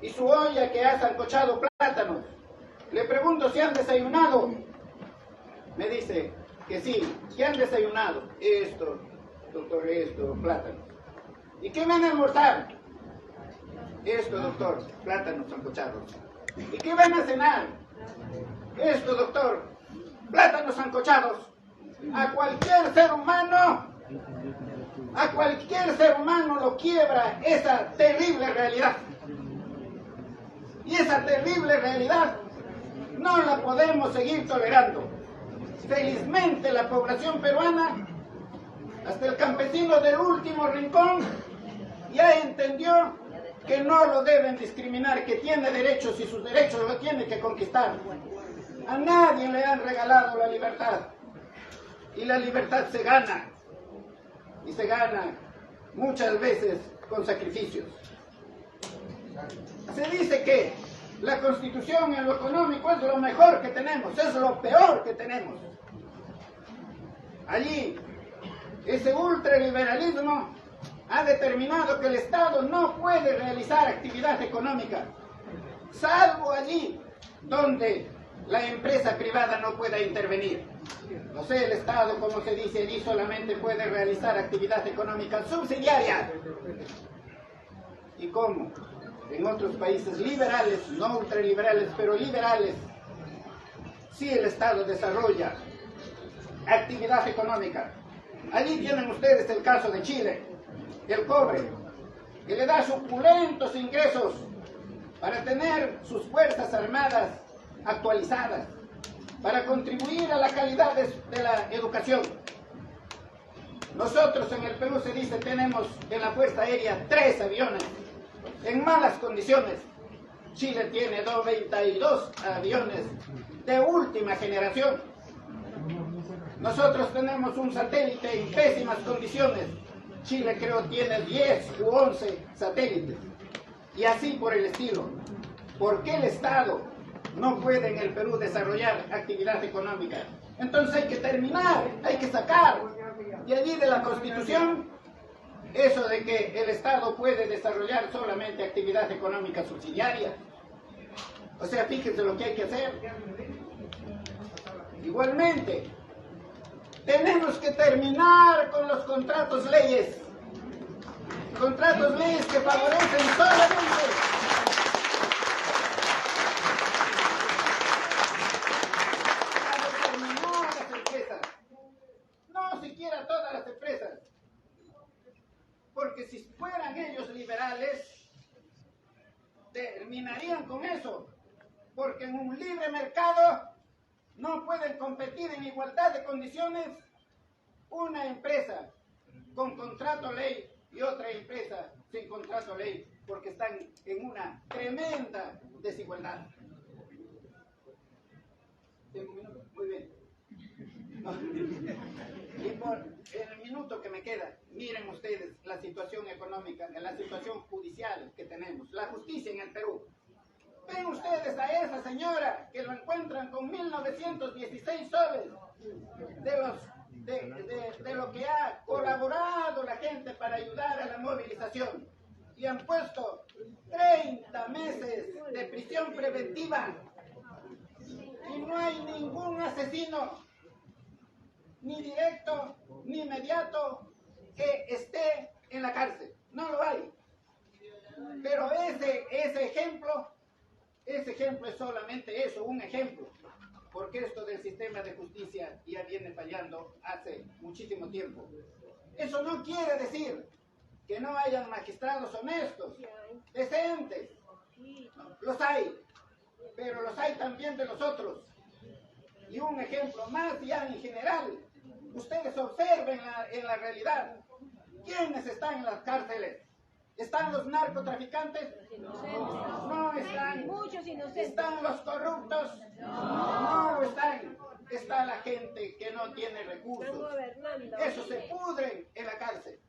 y su olla que ha sancochado plátanos. Le pregunto si han desayunado. Me dice que sí, que han desayunado. Esto, doctor, esto, plátanos. ¿Y qué van a almorzar? Esto, doctor, plátanos sancochados. ¿Y qué van a cenar? Esto, doctor, plátanos sancochados. A cualquier ser humano lo quiebra esa terrible realidad. Y esa terrible realidad no la podemos seguir tolerando. Felizmente la población peruana, hasta el campesino del último rincón, ya entendió que no lo deben discriminar, que tiene derechos y sus derechos lo tiene que conquistar. A nadie le han regalado la libertad. Y la libertad se gana. Y se gana muchas veces con sacrificios. Se dice que la Constitución en lo económico es lo mejor que tenemos, es lo peor que tenemos. Allí, ese ultraliberalismo ha determinado que el Estado no puede realizar actividad económica, salvo allí donde la empresa privada no pueda intervenir. No sé, el Estado, como se dice allí, solamente puede realizar actividad económica subsidiaria. ¿Y cómo? En otros países liberales, no ultraliberales, pero liberales, sí el Estado desarrolla actividad económica. Allí tienen ustedes el caso de Chile, el cobre, que le da suculentos ingresos para tener sus fuerzas armadas actualizadas, para contribuir a la calidad de la educación. Nosotros en el Perú, se dice, tenemos en la Fuerza Aérea 3 aviones en malas condiciones. Chile tiene 92 aviones de última generación. Nosotros tenemos un satélite en pésimas condiciones. Chile creo tiene 10 u 11 satélites. Y así por el estilo. ¿Por qué el Estado no puede en el Perú desarrollar actividad económica? Entonces hay que terminar, hay que sacar de allí de la Constitución eso de que el Estado puede desarrollar solamente actividad económica subsidiaria. O sea, fíjense lo que hay que hacer. Igualmente, tenemos que terminar con los contratos leyes. Contratos leyes que favorecen solamente a determinadas empresas. No siquiera todas las empresas. Porque si fueran ellos liberales, terminarían con eso. Porque en un libre mercado no pueden competir en igualdad de condiciones una empresa con contrato ley y otra empresa sin contrato ley, porque están en una tremenda desigualdad. ¿Tengo un minuto? Muy bien. Y por el minuto que me queda, miren ustedes la situación económica, la situación judicial que tenemos, la justicia en el Perú. Ven ustedes a esa señora que lo encuentran con 1916 soles de lo que ha colaborado la gente para ayudar a la movilización. Y han puesto 30 meses de prisión preventiva. Y no hay ningún asesino, ni directo, ni inmediato, que esté en la cárcel. No lo hay. Pero ese ejemplo es solamente eso, un ejemplo. Porque esto del sistema de justicia ya viene fallando hace muchísimo tiempo. Eso no quiere decir que no hayan magistrados honestos, decentes. Los hay, pero los hay también de los otros. Y un ejemplo más ya en general. Ustedes observen en la realidad. ¿Quiénes están en las cárceles? ¿Están los narcotraficantes? No están. Muchos inocentes. ¿Están los corruptos? No están. Está la gente que no tiene recursos. Eso se pudren en la cárcel.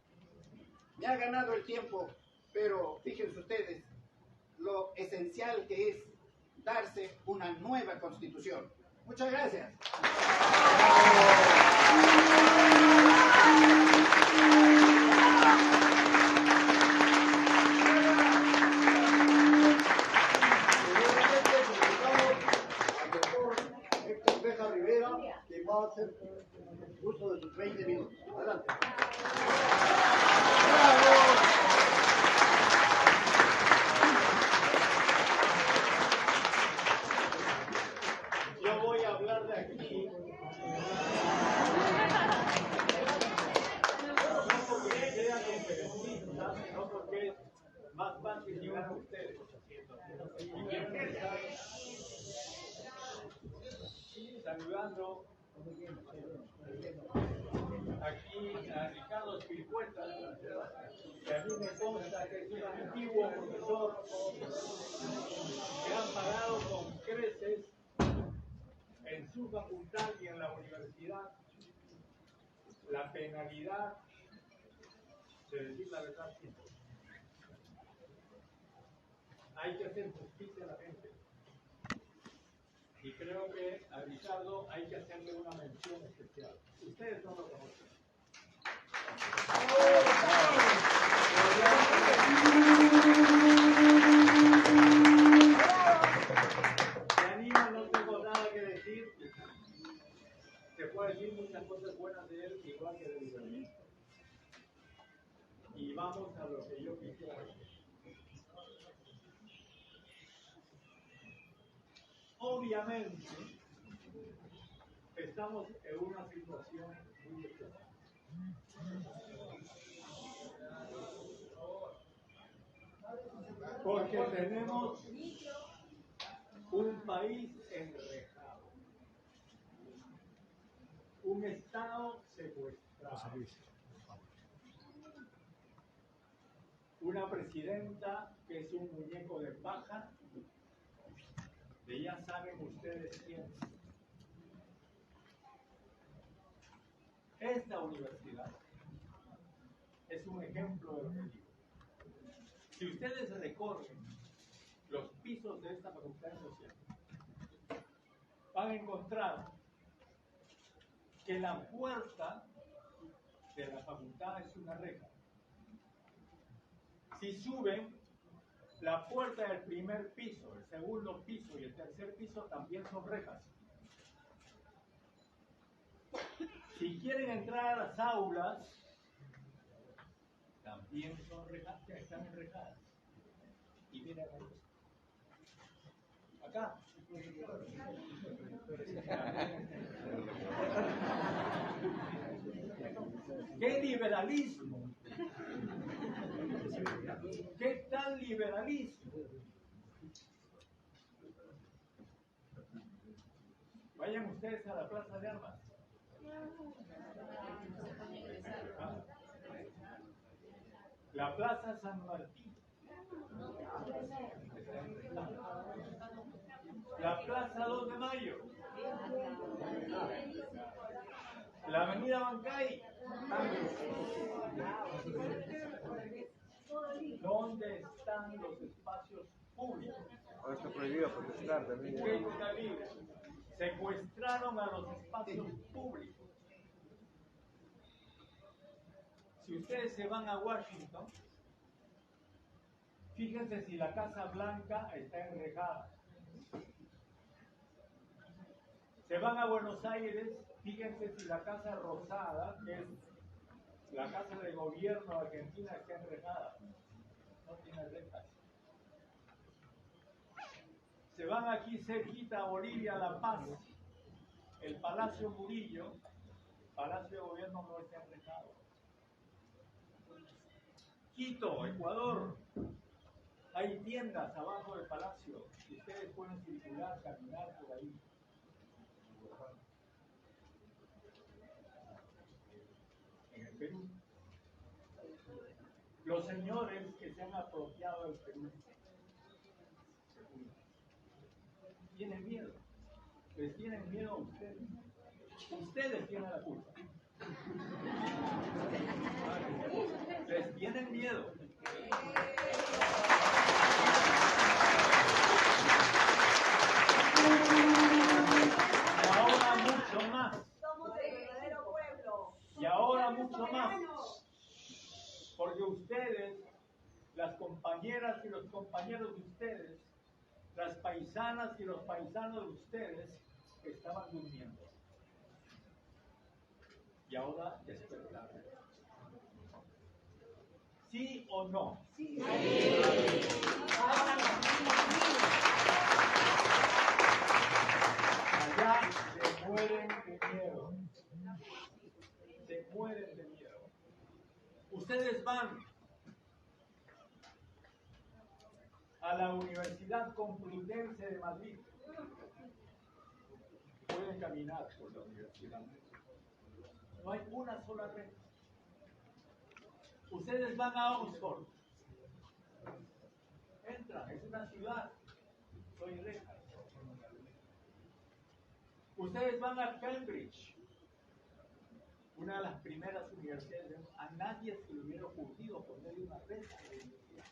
Me ha ganado el tiempo, pero fíjense ustedes lo esencial que es darse una nueva constitución. Muchas gracias. 20 minutos. Adelante. Yo voy a hablar de aquí, no porque sea conferencista, no porque es más fácil llegar a ustedes. Y quiero empezar saludando aquí a Ricardo Espiricueta, que a mí me consta que es un antiguo profesor que han pagado con creces en su facultad y en la universidad la penalidad de decir la verdad siempre. Hay que hacer justicia a la gente. Y creo que a Ricardo hay que hacerle una mención especial. Ustedes no lo conocen. Se anima, no tengo nada que decir. Se puede decir muchas cosas buenas de él, igual que de Luis. Y vamos a lo que yo quisiera decir. Obviamente, estamos en una situación muy especial. Porque tenemos un país enrejado, un Estado secuestrado, una presidenta que es un muñeco de paja, que ya saben ustedes quién es. Esta universidad es un ejemplo de lo que digo. Si ustedes recorren los pisos de esta facultad social, van a encontrar que la puerta de la facultad es una reja. Si suben, la puerta del primer piso, el segundo piso y el tercer piso también son rejas. Si quieren entrar a las aulas, también son rejas, están enrejadas. Y miren ahí. Acá. ¡Qué liberalismo! ¿Qué tal liberalismo? Vayan ustedes a la Plaza de Armas. La Plaza San Martín. La Plaza 2 de Mayo. La Avenida Bancay. ¿Dónde están los espacios públicos? Ahora está prohibido protestar también. ¿Qué está libre? Secuestraron a los espacios públicos. Si ustedes se van a Washington, fíjense si la Casa Blanca está enrejada. Se van a Buenos Aires, fíjense si la Casa Rosada, que es la Casa de Gobierno de Argentina, está enrejada. No tiene rejas. Se van aquí cerquita a Bolivia, La Paz, el Palacio Murillo, Palacio de Gobierno no está enrejado. Quito, Ecuador, hay tiendas abajo del palacio, ustedes pueden circular, caminar por ahí. En el Perú, los señores que se han apropiado del Perú tienen miedo, les tienen miedo a ustedes. Ustedes tienen la culpa. Les tienen miedo. Y ahora mucho más. Somos el verdadero pueblo. Y ahora mucho más. Porque ustedes, las compañeras y los compañeros de ustedes, las paisanas y los paisanos de ustedes, estaban durmiendo. Y ahora despertar. ¿Sí o no? Sí. Allá se mueren de miedo. Se mueren de miedo. Ustedes van a la Universidad Complutense de Madrid. Pueden caminar por la universidad. No hay una sola red. Ustedes van a Oxford. Entran, es una ciudad. Soy reja. Ustedes van a Cambridge, una de las primeras universidades. A nadie se le hubiera ocurrido ponerle una reja a la universidad.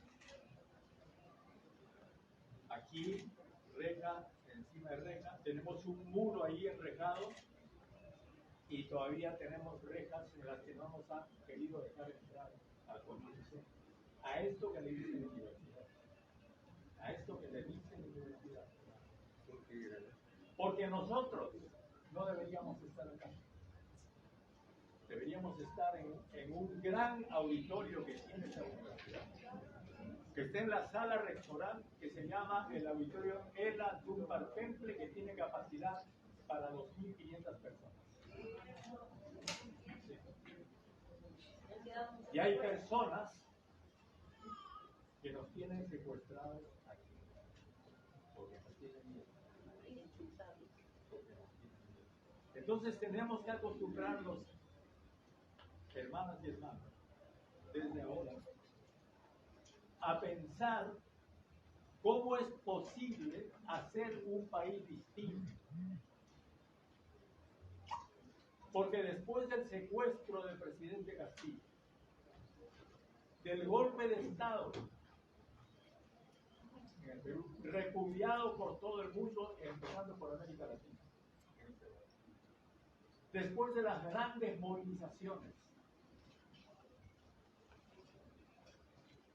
Aquí, reja, encima de reja, tenemos un muro ahí enrejado y todavía tenemos rejas en las que no nos han querido dejar entrar a conocer. A esto que le dicen universidad. A esto que le dicen universidad. Porque nosotros no deberíamos estar acá. Deberíamos estar en un gran auditorio que tiene esa universidad. Que está en la sala rectoral, que se llama el auditorio Ella Dunbar Temple, que tiene capacidad para 2.500 personas. Y hay personas que nos tienen secuestrados aquí, porque nos tienen miedo. Entonces tenemos que acostumbrarnos, hermanas y hermanos, desde ahora, a pensar cómo es posible hacer un país distinto. Porque después del secuestro del presidente Castillo, del golpe de Estado en el Perú, repudiado por todo el mundo, empezando por América Latina, después de las grandes movilizaciones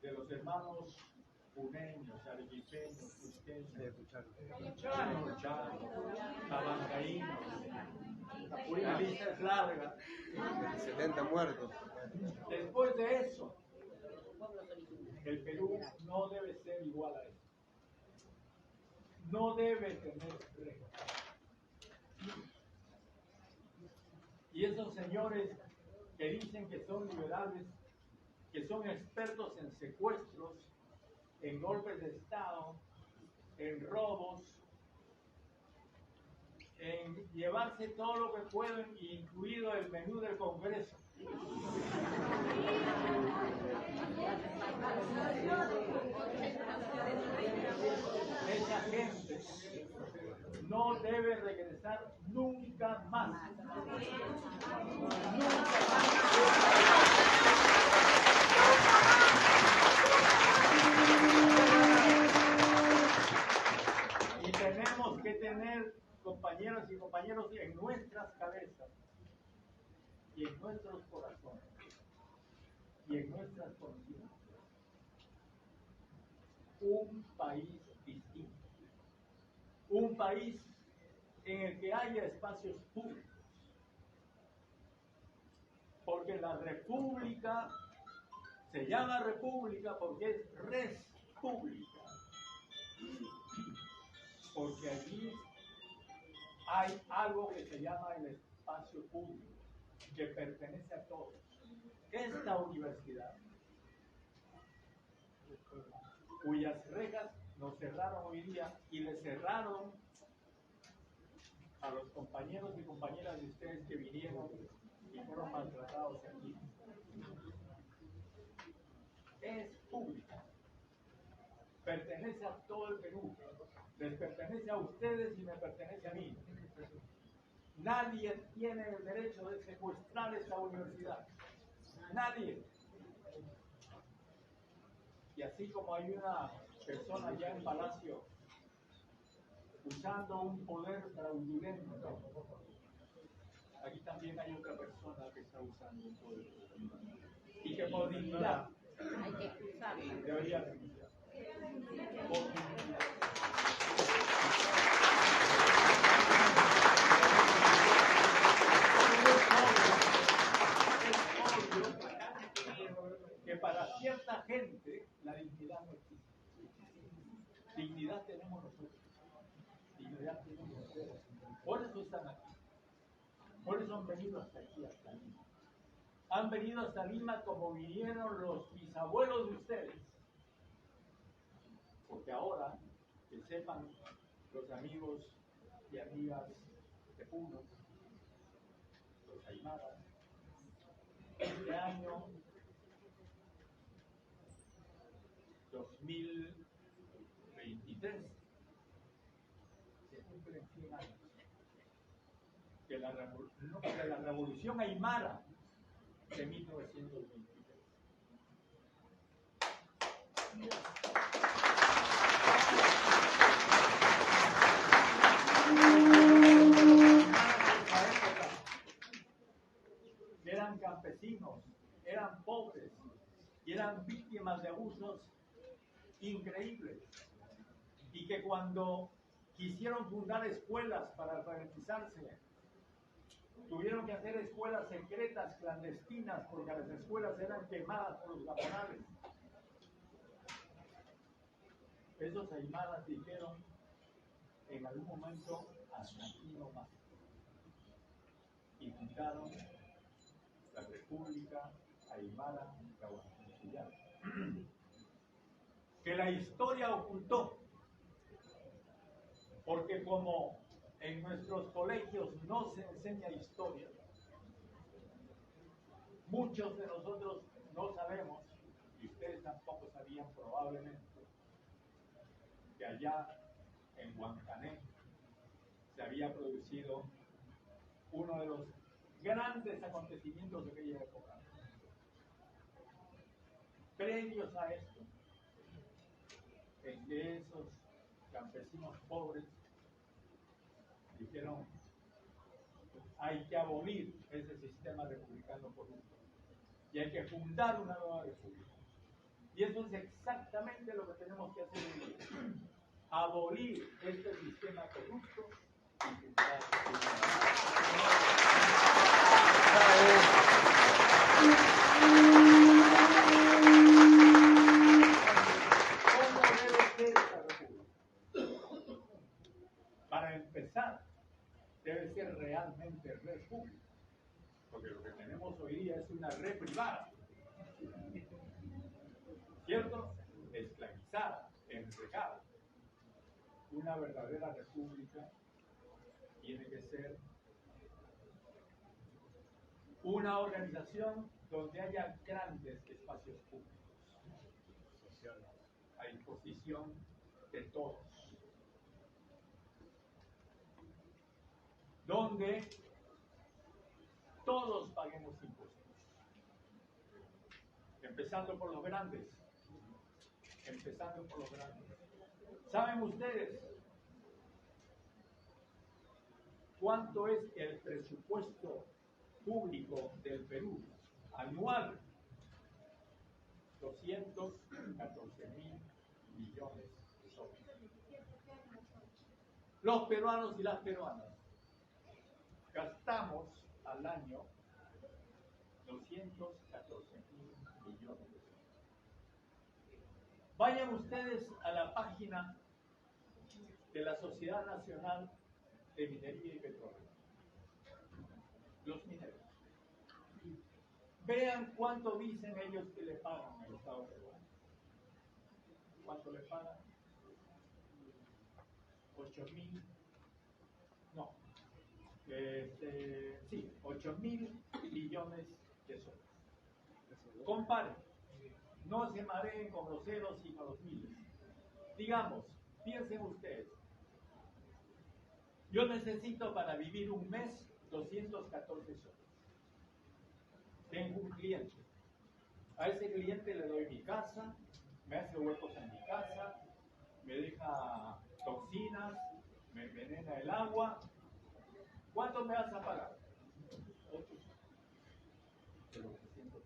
de los hermanos puneños, arequipeños, cusqueños, chanos, tabancaínos, la lista es larga. 70 muertos. Después de eso, el Perú no debe ser igual a eso. No debe tener reglas. Y esos señores que dicen que son liberales, que son expertos en secuestros, en golpes de Estado, en robos, en llevarse todo lo que pueden, incluido el menú del Congreso. Esa gente no debe regresar nunca más. Nunca más. Y tenemos que tener, compañeras y compañeros, en nuestras cabezas y en nuestros corazones y en nuestras conciencias un país distinto, un país en el que haya espacios públicos, porque la república se llama república porque es res pública, porque allí hay algo que se llama el espacio público, que pertenece a todos. Esta universidad, cuyas rejas nos cerraron hoy día y le cerraron a los compañeros y compañeras de ustedes que vinieron y fueron maltratados aquí, es pública, pertenece a todo el Perú, les pertenece a ustedes y me pertenece a mí. Nadie tiene el derecho de secuestrar esta universidad, nadie. Y así como hay una persona allá en Palacio usando un poder fraudulento, aquí también hay otra persona que está usando un poder fraudulento y que por dignidad debería renunciar. Por dignidad. dignidad tenemos nosotros. Dignidad tenemos nosotros. Por eso están aquí. Por eso han venido hasta aquí, hasta Lima. Han venido hasta Lima como vinieron los bisabuelos de ustedes. Porque ahora, que sepan los amigos y amigas de Puno, los aymaras, este año 2023 se cumplen 100 años de la revolución aymara de 1923. Eran campesinos, eran pobres y eran víctimas de abusos increíbles. Y que cuando quisieron fundar escuelas para alfabetizarse, tuvieron que hacer escuelas secretas, clandestinas, porque las escuelas eran quemadas por los gamonales. Esos aymaras dijeron en algún momento hasta aquí no más. Y fundaron la República Aymara Cahuancayán, que la historia ocultó, porque como en nuestros colegios no se enseña historia, muchos de nosotros no sabemos, y ustedes tampoco sabían probablemente, que allá en Huancané se había producido uno de los grandes acontecimientos de aquella época. Previos a esto, en que esos campesinos pobres dijeron: hay que abolir ese sistema republicano corrupto y hay que fundar una nueva república. Y eso es exactamente lo que tenemos que hacer hoy día: abolir este sistema corrupto y fundar una ¿Cómo debe ser esta república? Para empezar, debe ser realmente república, porque lo que tenemos hoy día es una red privada, ¿cierto? Esclavizada, entregada. Una verdadera república tiene que ser una organización donde haya grandes espacios públicos a disposición de todos, donde todos paguemos impuestos, empezando por los grandes, ¿Saben ustedes cuánto es el presupuesto público del Perú anual? 214.000 millones de soles. Los peruanos y las peruanas gastamos al año 214.000 millones de soles. Vayan ustedes a la página de la Sociedad Nacional de Minería y Petróleo. Los mineros. Vean cuánto dicen ellos que le pagan al Estado peruano. ¿Cuánto le pagan? 8.000 millones de soles. Comparen, no se mareen con los ceros y con los miles. Digamos, piensen ustedes, yo necesito para vivir un mes 214 soles. Tengo un cliente. A ese cliente le doy mi casa, me hace huecos en mi casa, me deja toxinas, me envenena el agua. ¿Cuánto me vas a pagar? 8 de los 300.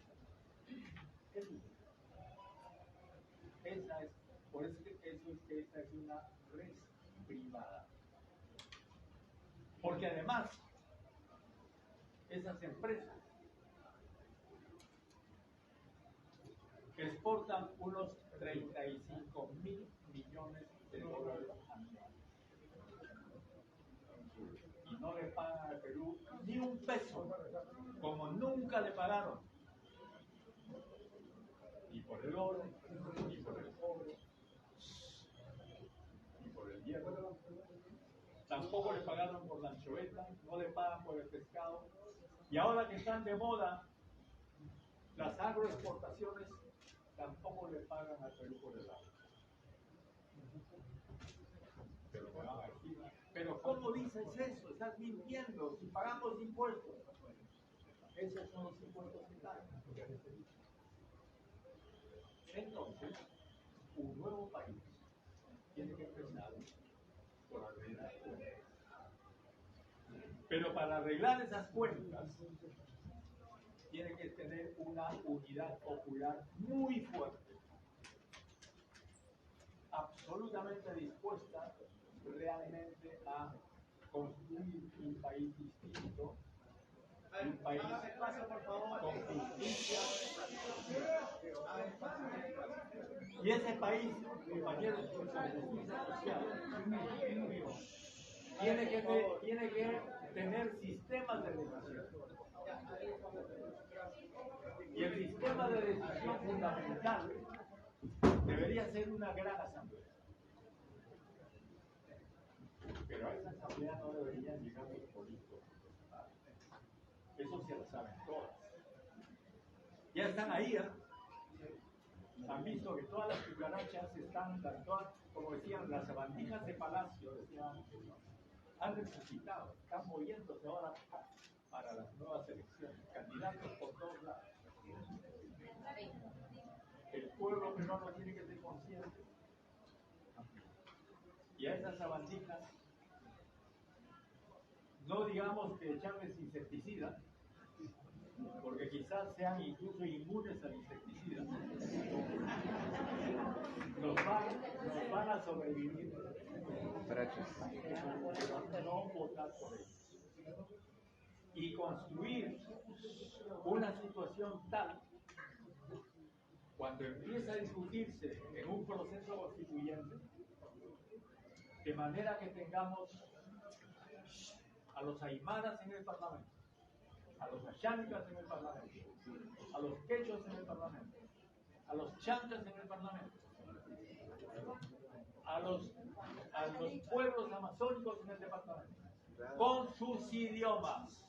Esa es, por eso que esta es una red privada. Porque además, esas empresas exportan unos 35.000 millones millones de dólares anuales. Y no le pagan al Perú ni un peso, como nunca le pagaron. Ni por el oro, ni por el cobre, ni por el hierro. Tampoco le pagaron por la anchoveta, no le pagan por el pescado. Y ahora que están de moda las agroexportaciones, tampoco le pagan al Perú por el agua. Pero me van a decir, pero ¿cómo dices eso? Estás mintiendo. Si pagamos impuestos, esos son los impuestos que pagan. Entonces, un nuevo país tiene que empezar por arreglar cuentas. Pero para arreglar esas cuentas, tiene que tener una unidad popular muy fuerte, absolutamente dispuesta realmente a construir un país distinto, un país con justicia. Y ese país, compañeros, con justicia social, tiene que tener sistemas de decisión. Y el sistema de decisión fundamental debería ser una gran asamblea. Pero a esa asamblea no deberían llegar los políticos. Eso se lo saben todas. Ya están ahí, ¿eh? Han visto que todas las cucarachas están, todas, como decían, las sabandijas de palacio, decían, han resucitado, están moviéndose ahora para las nuevas elecciones, candidatos por todos lados. El pueblo peruano tiene que ser consciente. Y a esas sabandijas, no digamos que echarles insecticida, porque quizás sean incluso inmunes al insecticida, nos van a sobrevivir. Pero no votar por ellos. Y construir una situación tal, cuando empieza a discutirse en un proceso constituyente, de manera que tengamos a los aymaras en el Parlamento, a los ashánicas en el Parlamento, a los quechos en el Parlamento, a los chancas en el Parlamento, a los pueblos amazónicos en el departamento, con sus idiomas,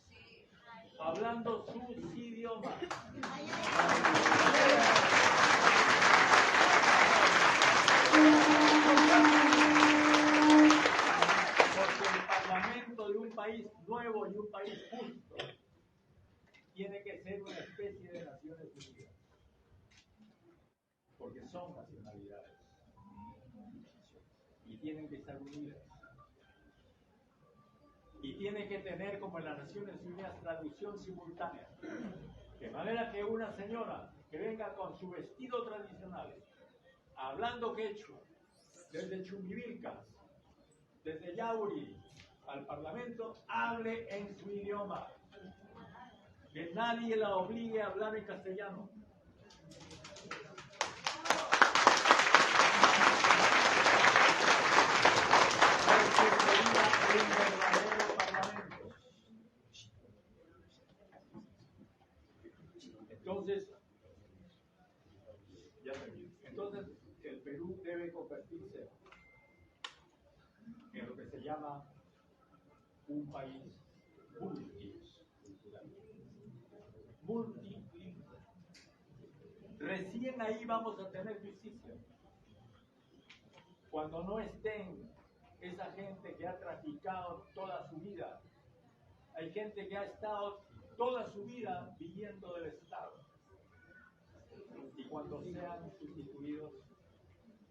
hablando sus idiomas. Porque el Parlamento de un país nuevo y un país justo tiene que ser una especie de Naciones Unidas, porque son nacionalidades y tienen que estar unidas. Y tiene que tener, como en las Naciones Unidas, traducción simultánea. De manera que una señora que venga con su vestido tradicional, hablando quechua, desde Chumbivilcas, desde Yauri al Parlamento, hable en su idioma. Que nadie la obligue a hablar en castellano. Entonces, el Perú debe convertirse en lo que se llama un país multilingüe. Recién ahí vamos a tener justicia. Cuando no estén esa gente que ha traficado toda su vida. Hay gente que ha estado toda su vida viviendo del Estado. Y cuando sean sustituidos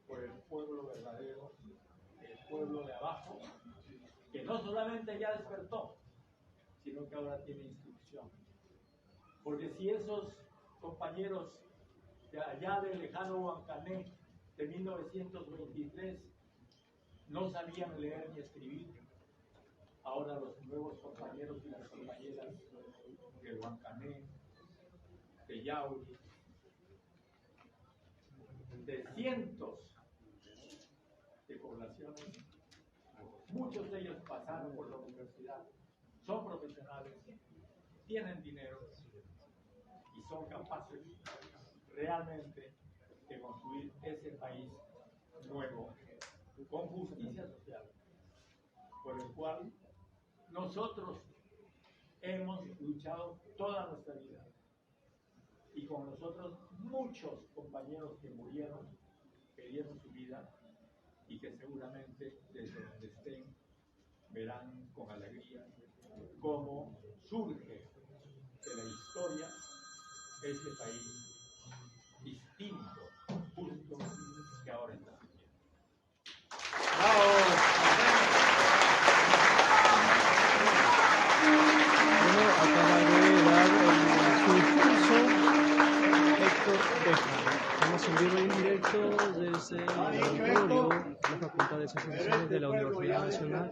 por el pueblo verdadero, el pueblo de abajo, que no solamente ya despertó, sino que ahora tiene instrucción. Porque si esos compañeros de allá del lejano Huancané de 1923 no sabían leer ni escribir, ahora los nuevos compañeros y las compañeras de Huancané, de Yauri, de cientos generaciones, muchos de ellos pasaron por la universidad, son profesionales, tienen dinero y son capaces realmente de construir ese país nuevo con justicia social, por el cual nosotros hemos luchado toda nuestra vida, y con nosotros muchos compañeros que murieron, que dieron su vida, y que seguramente desde donde estén verán con alegría cómo surge de la historia ese país distinto, justo, que ahora está surgiendo. Bueno, acaba de dar su discurso Héctor Béjar. Estamos en vivo y en directo desde el auditorio de la Facultad de Ciencias Sociales de la Universidad Nacional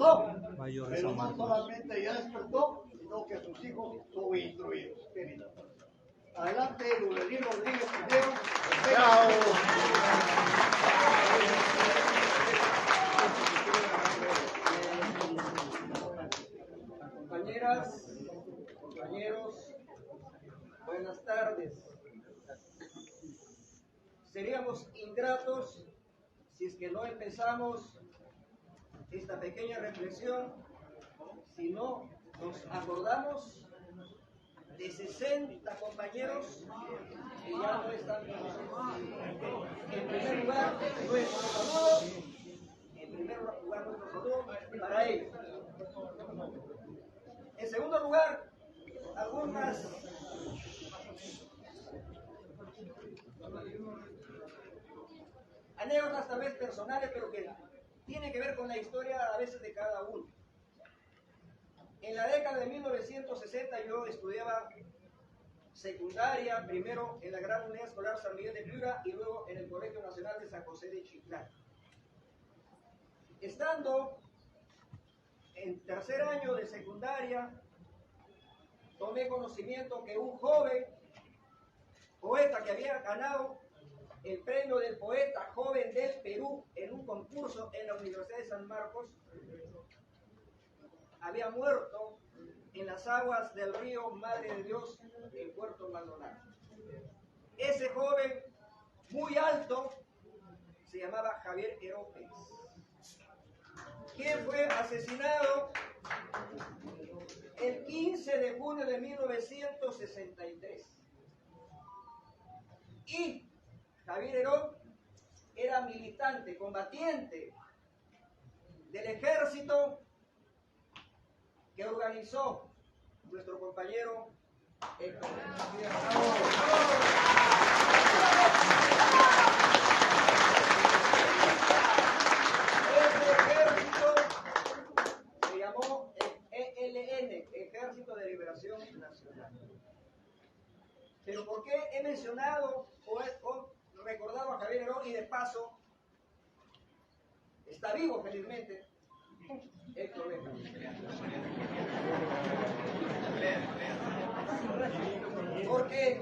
Mayor de San Marcos. No solamente ya despertó, sino que sus hijos son instruidos. Adelante, Ludelín Rodríguez primero. Compañeras, compañeros, buenas tardes. Seríamos ingratos si es que no empezamos esta pequeña reflexión, si no nos acordamos de 60 compañeros que ya no están con nosotros. En primer lugar, nuestro saludo, para ellos. En segundo lugar, algunas anécdotas tal vez personales, pero que tienen que ver con la historia a veces de cada uno. En la década de 1960 yo estudiaba secundaria, primero en la Gran Unidad Escolar San Miguel de Piura y luego en el Colegio Nacional de San José de Chiclayo. Estando en tercer año de secundaria, tomé conocimiento que un joven poeta que había ganado el premio del poeta joven del Perú en un concurso en la Universidad de San Marcos había muerto en las aguas del río Madre de Dios en Puerto Maldonado. Ese joven muy alto se llamaba Javier Heró Pérez, quien fue asesinado el 15 de junio de 1963. Y Javier Heró era militante, combatiente del ejército que organizó nuestro compañero Héctor. Ese ejército se llamó el ELN, Ejército de Liberación Nacional. Pero ¿por qué he mencionado o recordado a Javier Heró y de paso está vivo felizmente Héctor Béjar? Porque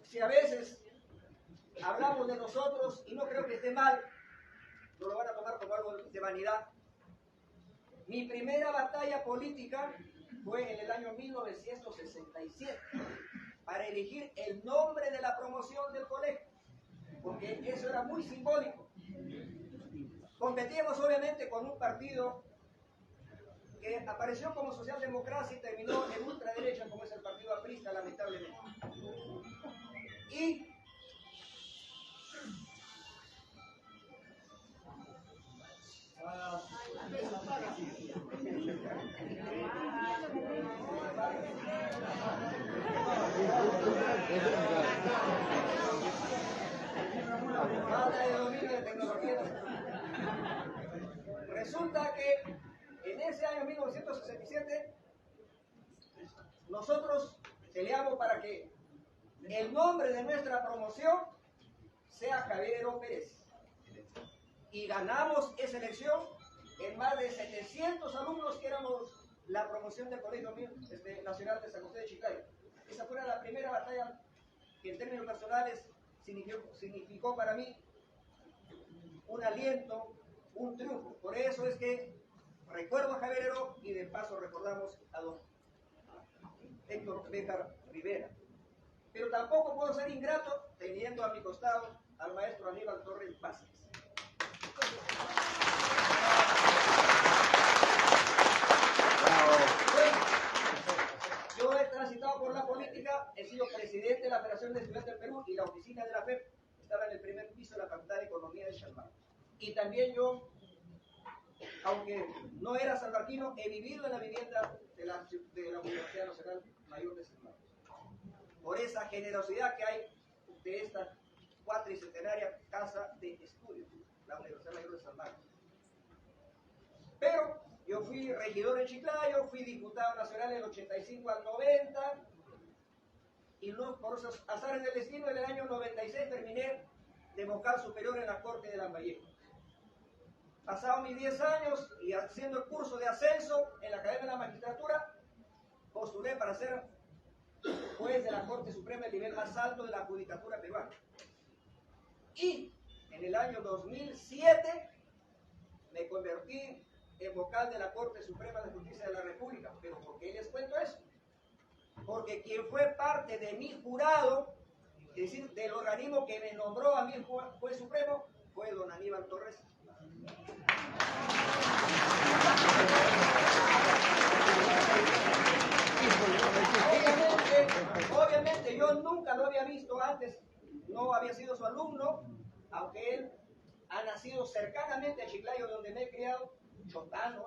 si a veces hablamos de nosotros, y no creo que esté mal, no lo van a tomar como algo de vanidad. Mi primera batalla política fue en el año 1967 para elegir el nombre de la promoción del colegio, porque eso era muy simbólico. Competíamos obviamente con un partido que apareció como socialdemocracia y terminó en ultraderecha, como es el partido aprista, lamentablemente. Y resulta que en ese año 1967 nosotros peleamos para que el nombre de nuestra promoción sea Javier Heró Pérez y ganamos esa elección en más de 700 alumnos que éramos la promoción del Colegio Nacional de San José de Chiclayo. Esa fue la primera batalla que en términos personales significó para mí una aliento, un triunfo. Por eso es que recuerdo a Javier Heró y de paso recordamos a don Héctor Béjar Rivera. Pero tampoco puedo ser ingrato teniendo a mi costado al maestro Aníbal Torres Vázquez. Bueno, yo he transitado por la política, he sido presidente de la Federación de Estudiantes del Perú y la oficina de la FEP estaba en el primer piso de la Facultad de Economía de San Marcos. Y también yo, aunque no era sanmarquino, he vivido en la vivienda de la Universidad Nacional Mayor de San Marcos. Por esa generosidad que hay de esta cuatricentenaria casa de estudios, la Universidad Mayor de San Marcos. Pero yo fui regidor en Chiclayo, fui diputado nacional del 85 al 90, y no, por esos azares del destino, en el año 96 terminé de vocal superior en la Corte de Lambayeque. Pasado mis 10 años y haciendo el curso de ascenso en la Academia de la Magistratura, postulé para ser juez de la Corte Suprema, el nivel más alto de la judicatura peruana. Y en el año 2007 me convertí en vocal de la Corte Suprema de Justicia de la República. ¿Pero por qué les cuento eso? Porque quien fue parte de mi jurado, es decir, del organismo que me nombró a mí juez supremo, fue don Aníbal Torres. Obviamente yo nunca lo había visto antes, no había sido su alumno, aunque él ha nacido cercanamente a Chiclayo, donde me he criado, chotano,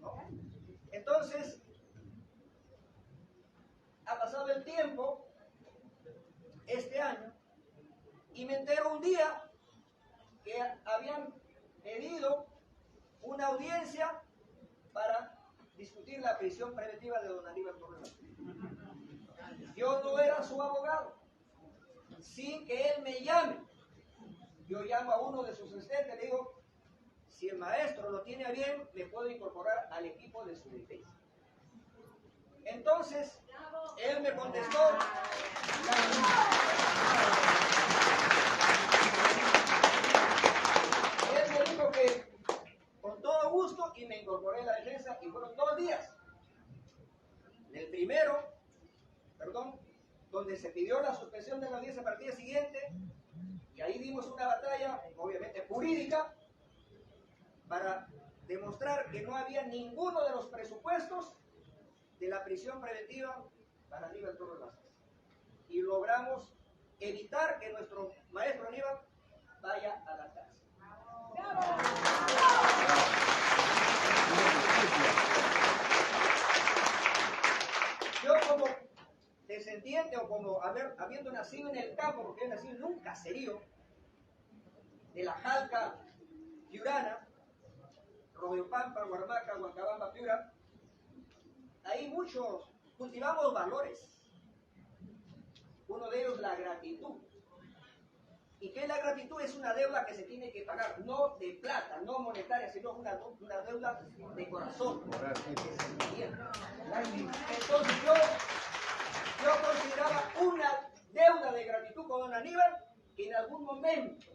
¿no? Entonces, ha pasado el tiempo, este año, y me entero un día que habían pedido una audiencia para discutir la prisión preventiva de don Aníbal Torres. Yo no era su abogado, sin que él me llame. Yo llamo a uno de sus asistentes, le digo, si el maestro lo tiene a bien, me puedo incorporar al equipo de su defensa. Entonces, él me contestó, él me dijo que con todo gusto, y me incorporé a la defensa, y fueron 2 días. El primero, donde se pidió la suspensión de la audiencia para el día siguiente, y ahí dimos una batalla, obviamente jurídica, para demostrar que no había ninguno de los presupuestos de la prisión preventiva para Aníbal Torres Vázquez. Y logramos evitar que nuestro maestro Aníbal vaya a la cárcel. Yo como descendiente o como habiendo nacido en el campo, porque he nacido en un caserío de la Jalca piurana, Rodeopampa, Huarmaca, Huancabamba, Piura, ahí muchos cultivamos valores. Uno de ellos la gratitud. ¿Y qué es la gratitud? Es una deuda que se tiene que pagar, no de plata, no monetaria, sino una deuda de corazón. Entonces yo consideraba una deuda de gratitud con don Aníbal, que en algún momento,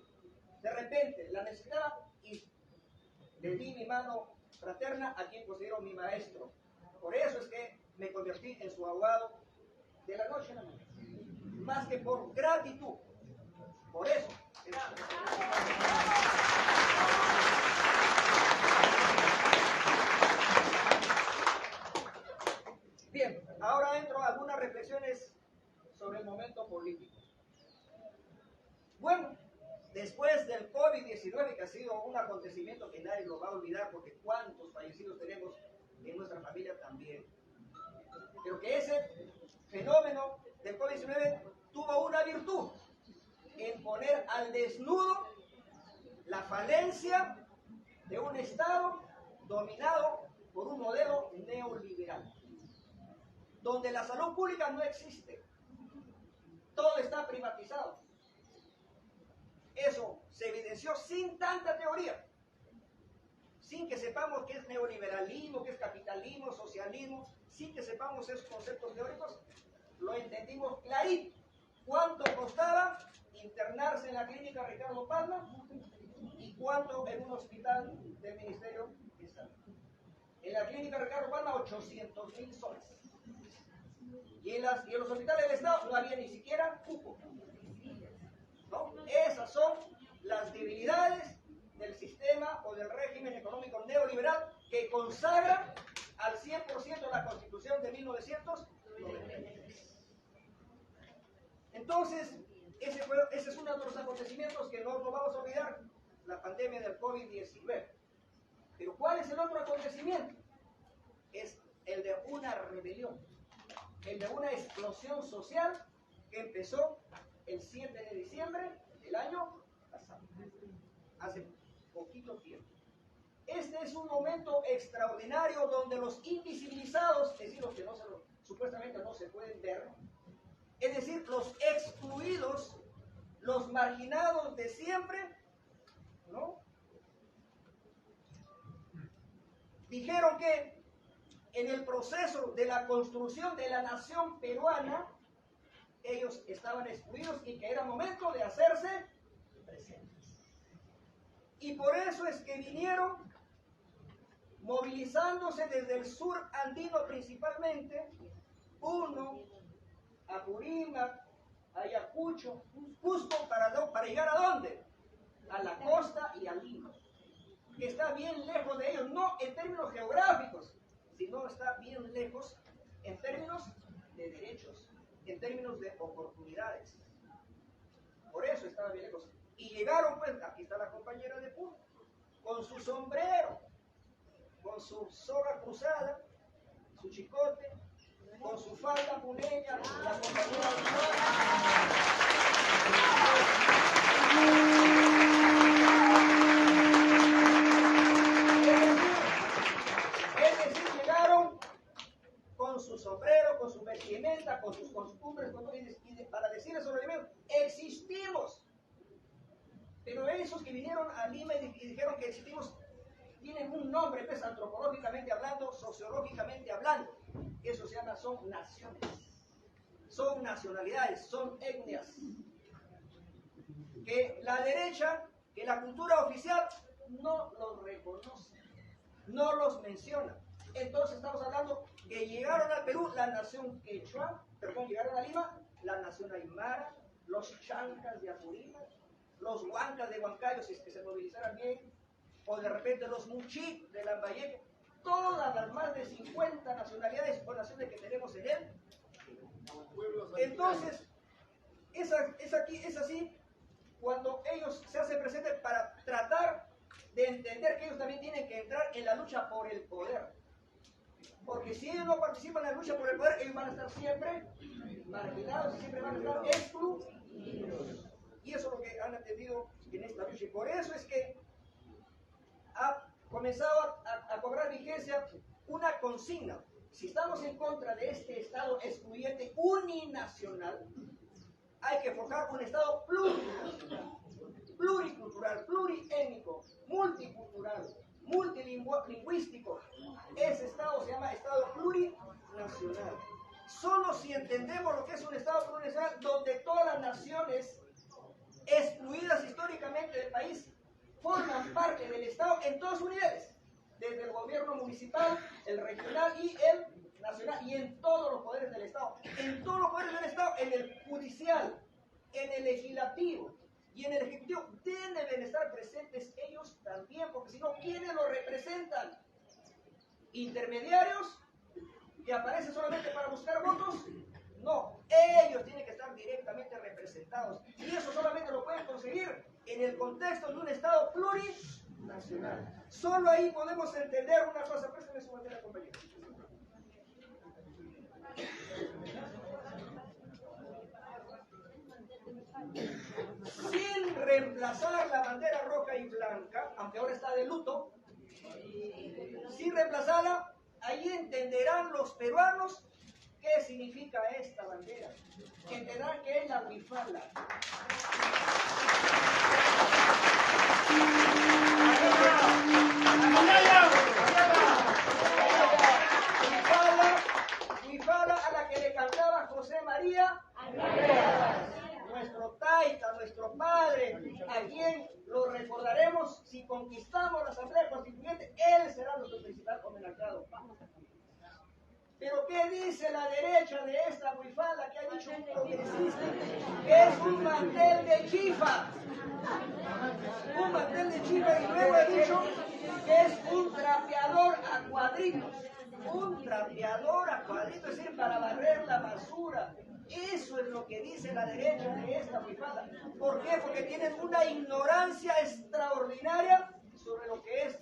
de repente, la necesitaba, y le di mi mano fraterna a quien considero mi maestro. Por eso es que me convertí en su abogado de la noche a la mañana, más que por gratitud. Por eso. Bien, ahora entro a algunas reflexiones sobre el momento político. Bueno, después del COVID-19, que ha sido un acontecimiento que nadie lo va a olvidar, porque cuántos fallecidos tenemos en nuestra familia también. Pero que ese fenómeno del COVID-19 tuvo una virtud, en poner al desnudo la falencia de un Estado dominado por un modelo neoliberal, donde la salud pública no existe, todo está privatizado. Eso se evidenció sin tanta teoría, sin que sepamos qué es neoliberalismo, qué es capitalismo, socialismo, sin que sepamos esos conceptos teóricos, lo entendimos clarito. ¿Cuánto costaba internarse en la clínica Ricardo Palma? ¿Y ¿cuánto en un hospital del Ministerio de Salud? En la clínica Ricardo Palma, 800.000 soles. Y en los hospitales del Estado no había ni siquiera cupo. ¿No? Esas son las debilidades del sistema o del régimen económico neoliberal que consagra al 100% la Constitución de 1993. Entonces, ese es uno de los acontecimientos que no vamos a olvidar, la pandemia del COVID-19. Pero ¿cuál es el otro acontecimiento? Es el de una rebelión, el de una explosión social que empezó el 7 de diciembre del año pasado, hace poquito tiempo. Este es un momento extraordinario donde los invisibilizados, es decir, los que supuestamente no se pueden ver, es decir, los excluidos, los marginados de siempre, ¿no? Dijeron que en el proceso de la construcción de la nación peruana, ellos estaban excluidos y que era momento de hacerse presentes. Y por eso es que vinieron movilizándose desde el sur andino principalmente, Puno, Apurímac, Ayacucho, Cusco, para llegar ¿a dónde? A la costa y a Lima, que está bien lejos de ellos, no en términos geográficos, sino está bien lejos en términos de derechos, en términos de oportunidades. Por eso estaba bien lejos. Y llegaron, pues, aquí está la compañera de Puno, con su sombrero, con su soga cruzada, su chicote, con su falda puneña, la compañera es decir, llegaron con su sombrero, con su vestimenta, con sus costumbres, para decirles sobre el medio, existimos. Pero esos que vinieron a Lima y dijeron que existimos, tienen un nombre, pues, antropológicamente hablando, sociológicamente hablando. Eso se llama, son naciones, son nacionalidades, son etnias. Que la derecha, que la cultura oficial no los reconoce, no los menciona. Entonces estamos hablando que llegaron al Perú la nación quechua, perdón, llegaron a Lima la nación aymara, los chancas de Apurímac, los huancas de Huancayo, si es que se movilizaran bien, o de repente los muchí de Lambayeque, todas las más de 50 nacionalidades o naciones que tenemos en él. Entonces, es así cuando ellos se hacen presentes para tratar de entender que ellos también tienen que entrar en la lucha por el poder. Porque si ellos no participan en la lucha por el poder, ellos van a estar siempre marginados y siempre van a estar excluidos. Y eso es lo que han entendido en esta lucha. Y por eso es que ha comenzado a cobrar vigencia una consigna. Si estamos en contra de este Estado excluyente uninacional, hay que forjar un Estado plurinacional, pluricultural, pluriétnico, multicultural, multilingüístico. Ese Estado se llama Estado plurinacional. Solo si entendemos lo que es un Estado plurinacional, donde todas las naciones excluidas históricamente del país forman parte del Estado en todos sus niveles, desde el gobierno municipal, el regional y el nacional, y en todos los poderes del Estado. En todos los poderes del Estado, en el judicial, en el legislativo y en el ejecutivo, deben estar presentes ellos también, porque si no, ¿quiénes los representan? ¿Intermediarios que aparecen solamente para buscar votos? No, ellos tienen que estar directamente representados, y eso solamente lo pueden conseguir en el contexto de un Estado plurinacional. Solo ahí podemos entender una cosa. Préstame su bandera, compañero. Sin reemplazar la bandera roja y blanca, aunque ahora está de luto, sin reemplazarla, ahí entenderán los peruanos qué significa esta bandera. Entenderán que es la huifala. Huifala a la que le cantaba José María, nuestro taita, nuestro padre, a quien lo recordaremos si conquistamos la Asamblea Constituyente, él será nuestro principal homenajeado. Pero ¿qué dice la derecha de esta huifala que ha dicho un progresista? Que es un mantel de chifa. Un mantel de chifa, y luego he dicho que es un trapeador a cuadritos. Un trapeador a cuadritos, es decir, para barrer la basura. Eso es lo que dice la derecha de esta huifala. ¿Por qué? Porque tienen una ignorancia extraordinaria sobre lo que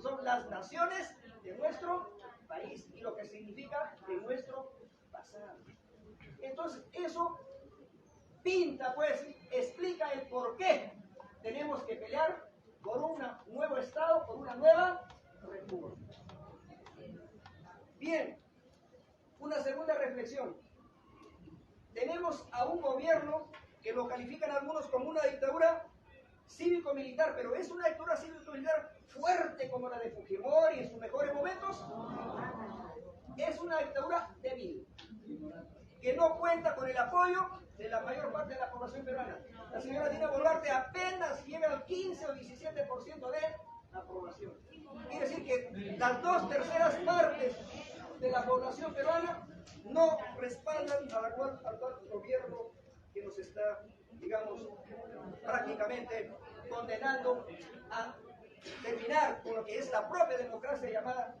son las naciones de nuestro país y lo que significa de nuestro pasado. Entonces, eso pinta, pues, explica el por qué tenemos que pelear por un nuevo Estado, por una nueva república. Bien, una segunda reflexión. Tenemos a un gobierno que lo califican algunos como una dictadura cívico-militar, pero ¿es una dictadura cívico-militar fuerte como la de Fujimori en sus mejores momentos? Es una dictadura débil, que no cuenta con el apoyo de la mayor parte de la población peruana. La señora Dina Boluarte apenas llega al 15 o 17% de la población. Quiere decir que las 2/3 partes de la población peruana no respaldan al actual gobierno que nos está, digamos, prácticamente condenando a terminar con lo que es la propia democracia llamada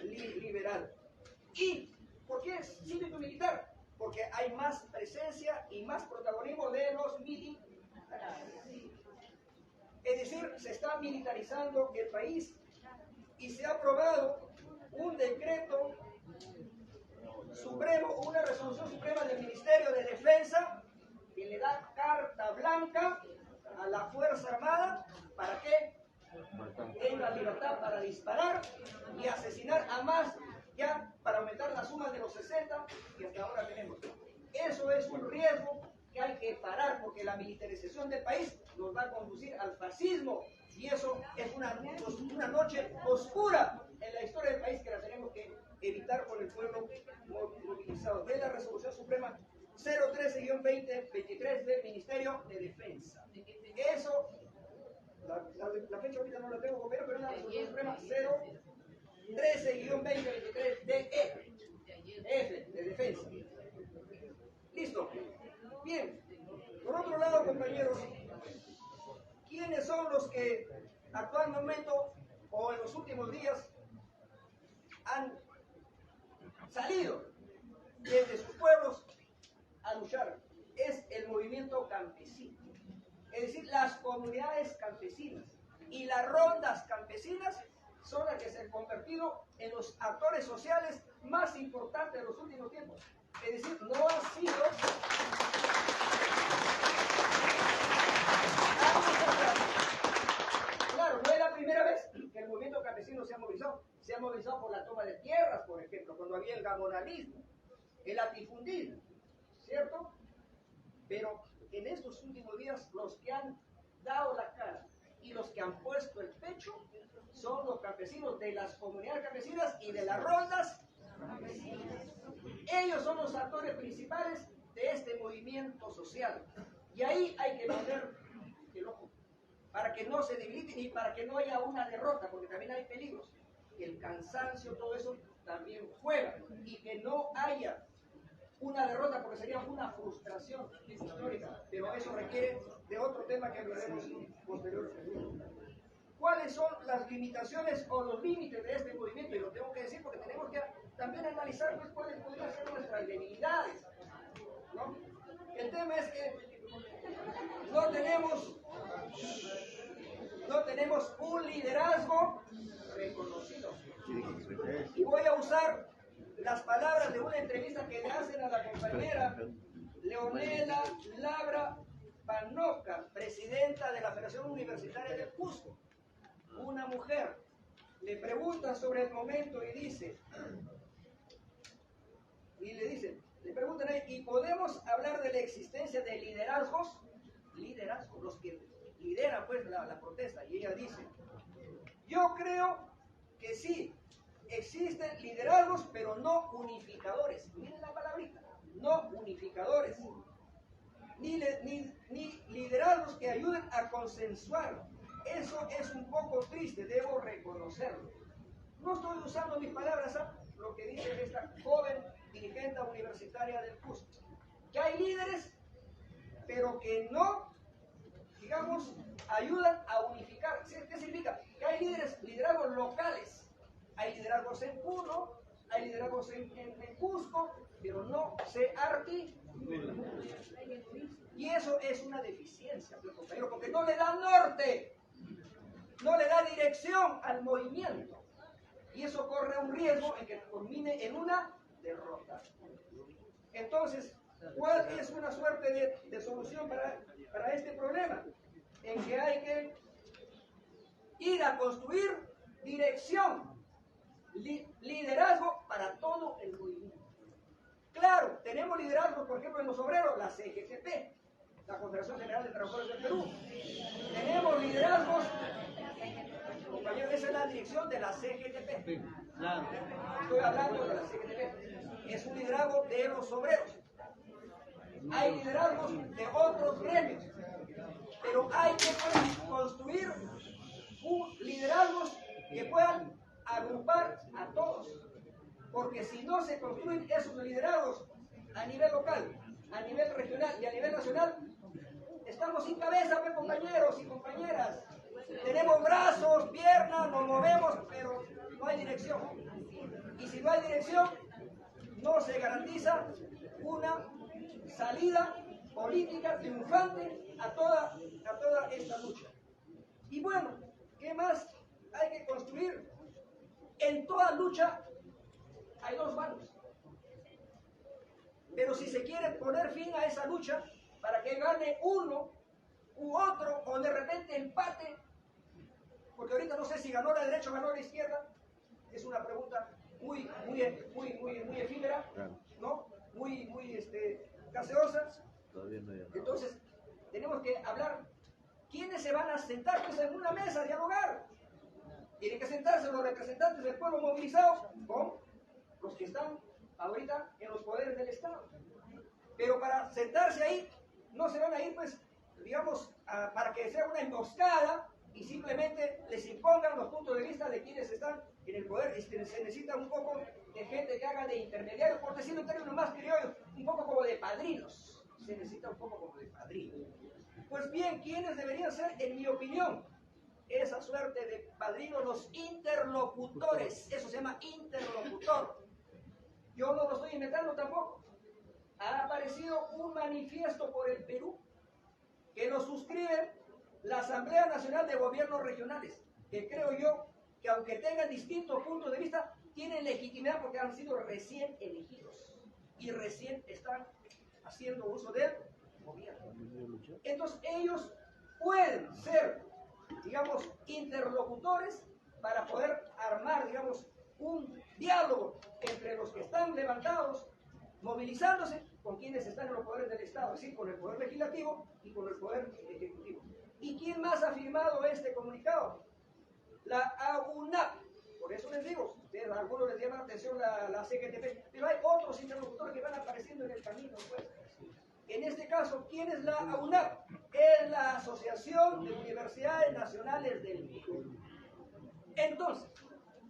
liberal. ¿Y por qué es cívico-militar? Porque hay más presencia y más protagonismo de los militares. Es decir, se está militarizando el país y se ha aprobado un decreto supremo, una resolución suprema del Ministerio de Defensa que le da carta blanca a la Fuerza Armada para que tenga libertad para disparar y asesinar a más, ya para aumentar la suma de los 60 que hasta ahora tenemos. Eso es un riesgo que hay que parar, porque la militarización del país nos va a conducir al fascismo, y eso es una noche oscura en la historia del país que la tenemos que evitar con el pueblo movilizado. De la Resolución Suprema 013-2023 del Ministerio de Defensa. Eso, la fecha ahorita no la tengo, compañero, pero es la Resolución Suprema 013-2023 de Defensa. Listo. Bien. Por otro lado, compañeros, ¿quiénes son los que actualmente o en los últimos días han salido desde sus pueblos a luchar? Es el movimiento campesino, es decir, las comunidades campesinas y las rondas campesinas son las que se han convertido en los actores sociales más importantes de los últimos tiempos. Es decir, no ha sido claro, no es la primera vez que el movimiento campesino se ha movilizado. Se ha movilizado por la toma de tierras, por ejemplo, cuando había el gamonalismo, el latifundismo, ¿cierto? Pero en estos últimos días, los que han dado la cara y los que han puesto el pecho son los campesinos de las comunidades campesinas y de las rondas campesinas. Ellos son los actores principales de este movimiento social. Y ahí hay que poner el ojo, para que no se debiliten y para que no haya una derrota, porque también hay peligros. El cansancio, todo eso también juega. Y que no haya una derrota, porque sería una frustración histórica. Pero eso requiere de otro tema que hablaremos posteriormente. ¿Cuáles son las limitaciones o los límites de este movimiento? Y lo tengo que decir porque tenemos que también analizar pues, cuáles podrían ser nuestras debilidades, ¿no? El tema es que no tenemos un liderazgo reconocido. Y voy a usar las palabras de una entrevista que le hacen a la compañera Leonela Labra Panoca, presidenta de la Federación Universitaria del Cusco. Una mujer le pregunta sobre el momento y le preguntan ahí, ¿y podemos hablar de la existencia de liderazgos? Liderazgos, los que lideran pues la protesta. Y ella dice, yo creo que sí, existen liderazgos, pero no unificadores. Miren la palabrita, no unificadores. Ni liderazgos que ayuden a consensuar. eso es un poco triste, debo reconocerlo. No estoy usando mis palabras, ¿ah? Lo que dice esta joven dirigente universitaria del Cusco. Que hay líderes, pero que no, digamos, ayudan a unificar. ¿Qué significa? Que hay liderazgos locales. Hay liderazgos en Puno, hay liderazgos en Cusco, pero no se articulan. Y eso es una deficiencia, compañero, porque no le da norte, no le da dirección al movimiento. Y eso corre un riesgo en que culmine en una derrota. Entonces, ¿cuál es una suerte de solución para este problema? En que hay que ir a construir dirección, liderazgo para todo el movimiento. Claro, tenemos liderazgo, por ejemplo, en los obreros, la CGTP, la Confederación General de Trabajadores del Perú. Tenemos liderazgos, compañeros, esa es la dirección de la CGTP. Estoy hablando de la CGTP. Es un liderazgo de los obreros. Hay liderazgos de otros gremios, pero hay que construir liderazgos que puedan agrupar a todos, porque si no se construyen esos liderazgos a nivel local, a nivel regional y a nivel nacional, estamos sin cabeza, pues, compañeros y compañeras. Tenemos brazos, piernas, nos movemos, pero no hay dirección. Y si no hay dirección, no se garantiza una salida política triunfante a toda esta lucha. Y bueno, ¿qué más hay que construir? En toda lucha hay dos bandos. Pero si se quiere poner fin a esa lucha para que gane uno u otro, o de repente empate, porque ahorita no sé si ganó la derecha o ganó la izquierda, es una pregunta muy efímera, ¿no? Muy gaseosa. Entonces, tenemos que hablar quiénes se van a sentar pues, en una mesa a dialogar. Tienen que sentarse los representantes del pueblo movilizados con los que están ahorita en los poderes del Estado. Pero para sentarse ahí, no se van a ir, pues, digamos, para que sea una emboscada y simplemente les impongan los puntos de vista de quienes están en el poder. Se necesita un poco de gente que haga de intermediario, por decirlo en términos más criollos, un poco como de padrinos. Se necesita un poco como de padrinos. Pues bien, ¿quiénes deberían ser, en mi opinión, esa suerte de padrinos? Los interlocutores. Eso se llama interlocutor. Yo no lo estoy inventando tampoco. Ha aparecido un manifiesto por el Perú que lo suscribe la Asamblea Nacional de Gobiernos Regionales, que creo yo que aunque tengan distintos puntos de vista, tienen legitimidad porque han sido recién elegidos y recién están haciendo uso del gobierno. Entonces ellos pueden ser, digamos, interlocutores para poder armar, digamos, un diálogo entre los que están levantados, movilizándose, con quienes están en los poderes del Estado, es decir, con el poder legislativo y con el poder ejecutivo. ¿Y quién más ha firmado este comunicado? La AUNAP. Por eso les digo, ustedes, a algunos les llama la atención la CGTP, pero hay otros interlocutores que van apareciendo en el camino, pues. En este caso, ¿quién es la AUNAP? Es la Asociación de Universidades Nacionales del Perú. Entonces,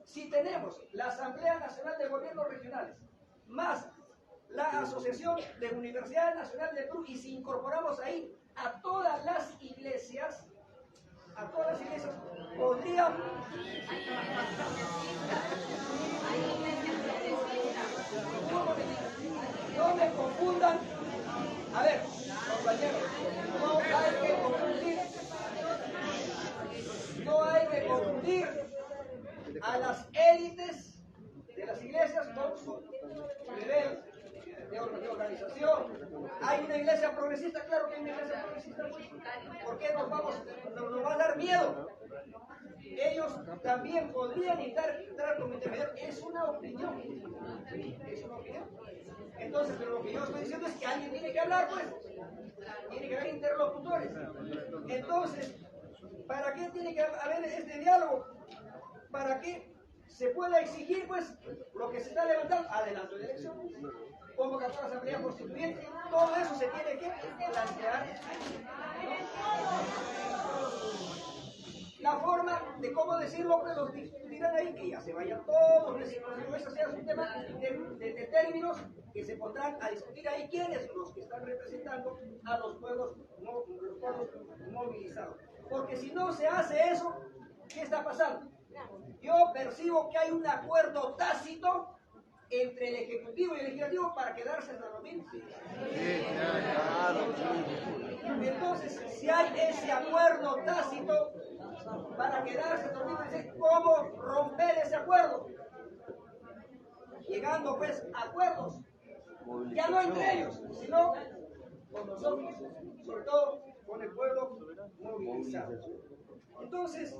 si tenemos la Asamblea Nacional de Gobiernos Regionales, más la Asociación de Universidades Nacionales del Perú, y si incorporamos ahí a todas las iglesias, podrían... No me confundan. A ver, compañeros, no hay que confundir a las élites de las iglesias con su nivel de organización. ¿Hay una iglesia progresista? Claro que hay una iglesia progresista. ¿Por qué nos va a dar miedo? Ellos también podrían entrar como intermediarios. Es una opinión. Es una opinión. Entonces, pero lo que yo estoy diciendo es que alguien tiene que hablar, pues. Tiene que haber interlocutores. Entonces, ¿para qué tiene que haber este diálogo? Para que se pueda exigir, pues, lo que se está levantando. Adelanto de elecciones, convocatoria a la Asamblea Constituyente, todo eso se tiene que plantear. de cómo decirlo, pues los dirán ahí que ya se vayan todos, no es así, es un tema de términos que se pondrán a discutir ahí quiénes los que están representando a los pueblos movilizados. Porque si no se hace eso, ¿qué está pasando? Yo percibo que hay un acuerdo tácito entre el Ejecutivo y el Legislativo para quedarse en la provincia. Entonces, si hay ese acuerdo tácito para quedarse en la provincia, ¿cómo romper ese acuerdo? Llegando pues a acuerdos, ya no entre ellos, sino con nosotros, sobre todo con el pueblo movilizado. Entonces,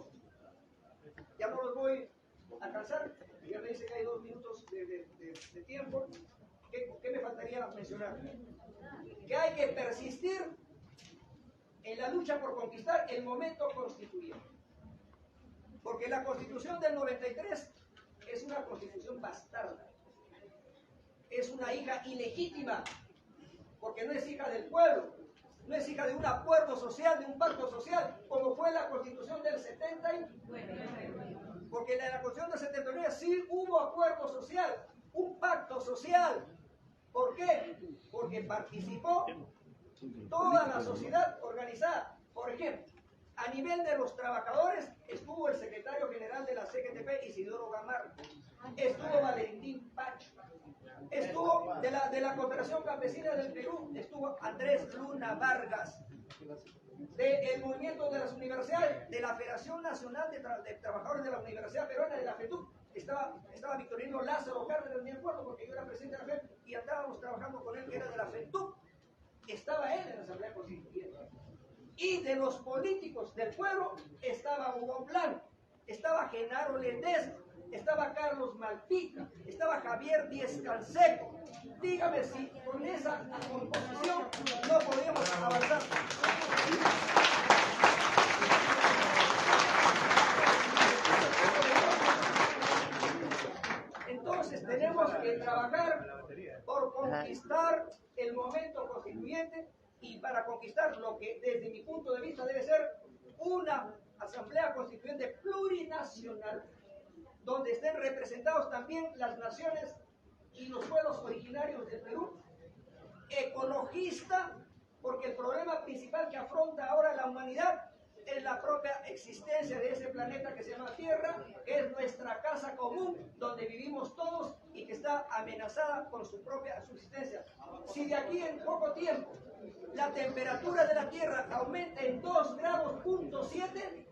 ya no los voy a cansar, ya me dice que hay 2 minutos de tiempo. ¿Qué me faltaría mencionar? Que hay que persistir en la lucha por conquistar el momento constituyente. Porque la Constitución del 93 es una Constitución bastarda. Es una hija ilegítima, porque no es hija del pueblo, no es hija de un acuerdo social, de un pacto social, como fue la Constitución del 79. Porque en la Constitución del 79 sí hubo acuerdo social, un pacto social. ¿Por qué? Porque participó toda la sociedad organizada. Por ejemplo, a nivel de los trabajadores estuvo el secretario general de la CGTP, Isidoro Gamarra, estuvo Valentín Pacho, estuvo de la Confederación Campesina del Perú, estuvo Andrés Luna Vargas, del movimiento de las universidades, de la Federación Nacional de Trabajadores de la Universidad Peruana, de la FETUC, estaba Victorino Lázaro Cárdenas, me acuerdo, porque yo era presidente de la FED y andábamos trabajando con él, que era de la FETUC, estaba él en la Asamblea Constituyente. Y de los políticos del pueblo estaba Hugo Blanco, estaba Genaro Ledesma, estaba Carlos Malpica, estaba Javier Díez Canseco. Dígame si con esa composición no podíamos avanzar. Entonces tenemos que trabajar por conquistar el momento constituyente y para conquistar lo que desde mi punto de vista debe ser una asamblea constituyente plurinacional, donde estén representados también las naciones y los pueblos originarios del Perú, ecologista, porque el problema principal que afronta ahora la humanidad es la propia existencia de ese planeta que se llama Tierra, que es nuestra casa común, donde vivimos todos y que está amenazada con su propia subsistencia. Si de aquí en poco tiempo la temperatura de la Tierra aumenta en 2 grados punto 7,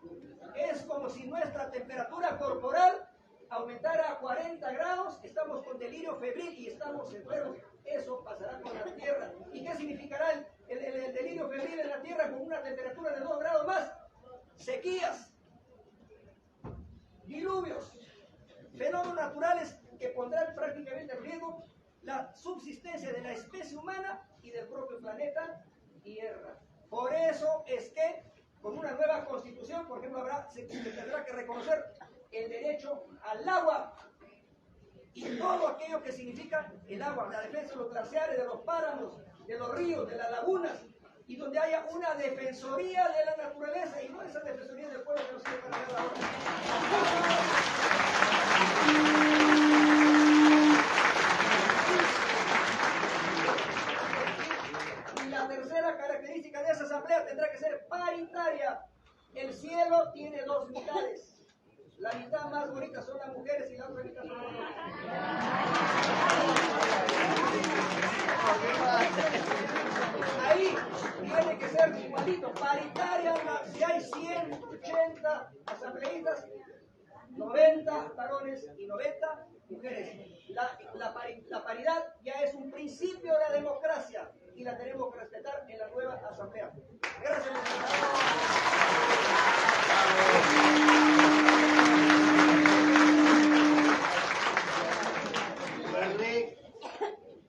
es como si nuestra temperatura corporal aumentara a 40 grados, estamos con delirio febril y estamos enfermos. Eso pasará con la Tierra. ¿Y qué significará el delirio febril en la Tierra con una temperatura de 2 grados más? Sequías, diluvios, fenómenos naturales que pondrán prácticamente en riesgo la subsistencia de la especie humana y del propio planeta Tierra. Por eso es que con una nueva constitución, por ejemplo, se tendrá que reconocer el derecho al agua y todo aquello que significa el agua, la defensa de los glaciares, de los páramos, de los ríos, de las lagunas, y donde haya una defensoría de la naturaleza y no esa defensoría del pueblo que nos quiere cargar ahora. Y la tercera característica de esa asamblea tendrá que ser paritaria. El cielo tiene 2 mitades. La mitad más bonita son las mujeres y la otra mitad son los hombres. Ahí tiene que ser igualito, paritaria. Si hay 180 asambleístas, 90 varones y 90 mujeres. La paridad ya es un principio de la democracia y la tenemos que respetar en la nueva asamblea. Gracias.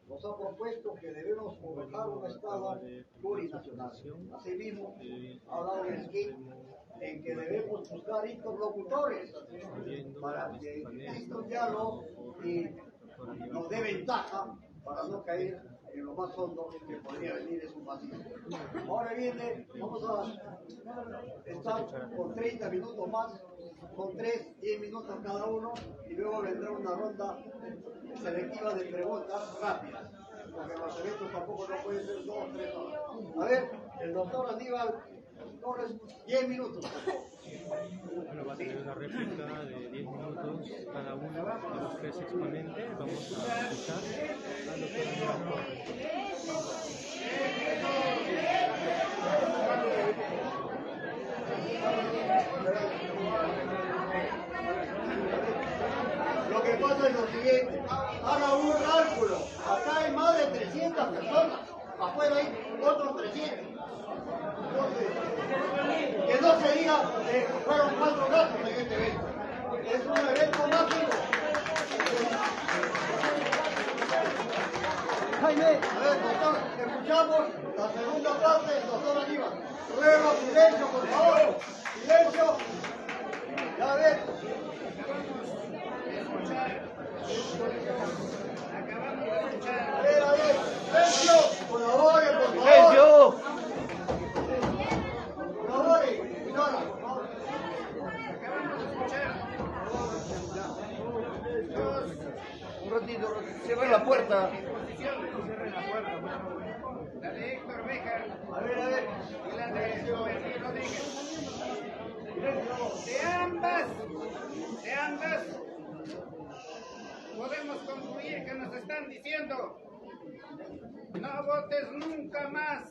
Nos ha propuesto que debemos forjar un Estado plurinacional. Asimismo, ha hablado en que debemos buscar interlocutores para que exista un diálogo y nos dé ventaja para no caer en lo más hondo que podría venir es un vacío. Ahora viene, vamos a estar por 30 minutos más, con 10 minutos cada uno, y luego vendrá una ronda selectiva de preguntas rápidas, porque los eventos tampoco no pueden ser 2 o 3 horas. A ver, el doctor Aníbal Torres, 10 minutos, por favor. Bueno, va a tener una réplica de 10 minutos cada uno de los 3 exponentes. Vamos a escuchar al doctor Aníbal Torres. Lo que pasa es lo siguiente, haga un cálculo, acá hay más de 300 personas, afuera hay otros 300. Entonces, que no se diga que fueron 4 gatos en este evento, es un evento mágico. Jaime, a ver, doctor, escuchamos la segunda parte del doctor Aníbal. Ruego silencio, por favor, silencio. Ya ves. Acabamos de escuchar. A ver, silencio, colaboren, por favor. Colaboren, señora. Acabamos de escuchar. Un ratito, cierren la puerta. La de Héctor Béjar A ver. y la de Bernie Rodríguez. De ambas, podemos concluir que nos están diciendo: no votes nunca más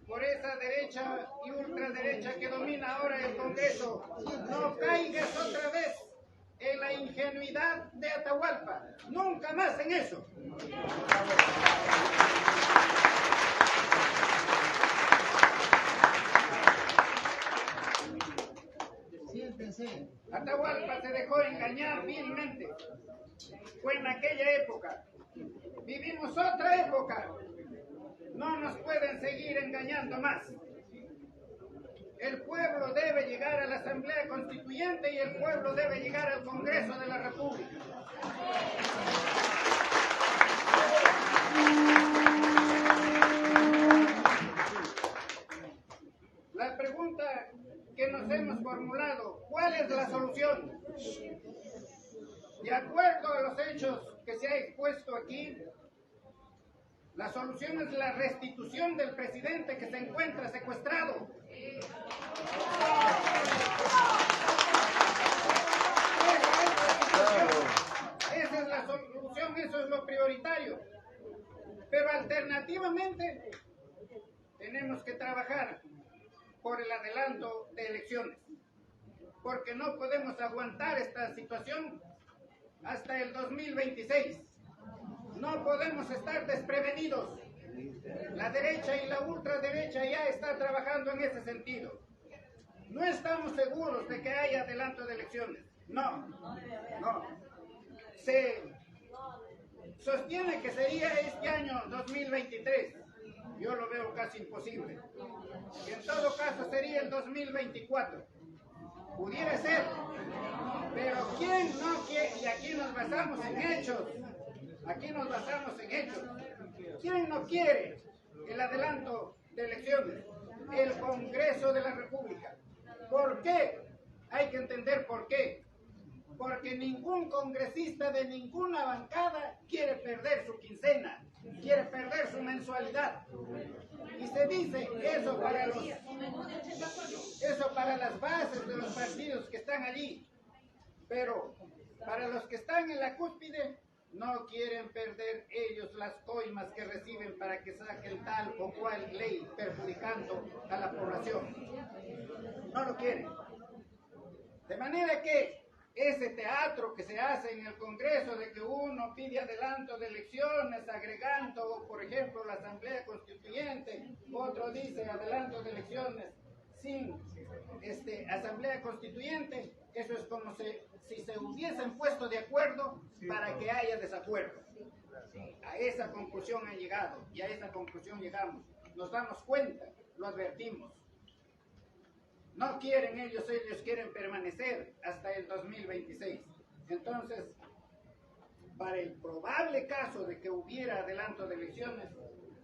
por esa derecha y ultraderecha que domina ahora el Congreso. No caigas otra vez en la ingenuidad de Atahualpa. Nunca más en eso. Atahualpa se dejó engañar vilmente. Fue en aquella época. Vivimos otra época. No nos pueden seguir engañando más. El pueblo debe llegar a la Asamblea Constituyente y el pueblo debe llegar al Congreso de la República. La pregunta que nos hemos formulado: ¿cuál es la solución? De acuerdo a los hechos que se ha expuesto aquí, la solución es la restitución del presidente que se encuentra secuestrado. Esa es la solución, eso es lo prioritario. Pero alternativamente, tenemos que trabajar por el adelanto de elecciones, porque no podemos aguantar esta situación hasta el 2026. No podemos estar desprevenidos. La derecha y la ultraderecha ya está trabajando en ese sentido. No estamos seguros de que haya adelanto de elecciones. No. Se sostiene que sería este año 2023. Yo lo veo casi imposible. Y en todo caso sería el 2024. Pudiera ser. Pero ¿quién no quiere? Y aquí nos basamos en hechos. ¿Quién no quiere el adelanto de elecciones? El Congreso de la República. ¿Por qué? Hay que entender por qué. Porque ningún congresista de ninguna bancada quiere perder su quincena, quiere perder su mensualidad. Y se dice eso para las bases de los partidos que están allí. Pero para los que están en la cúspide, no quieren perder ellos las coimas que reciben para que saquen tal o cual ley perjudicando a la población. No lo quieren. De manera que ese teatro que se hace en el Congreso de que uno pide adelanto de elecciones agregando, por ejemplo, la Asamblea Constituyente, otro dice adelanto de elecciones sin Asamblea Constituyente, eso es como si se hubiesen puesto de acuerdo para que haya desacuerdo. A esa conclusión han llegado y a esa conclusión llegamos. Nos damos cuenta, lo advertimos. No quieren ellos quieren permanecer hasta el 2026. Entonces, para el probable caso de que hubiera adelanto de elecciones,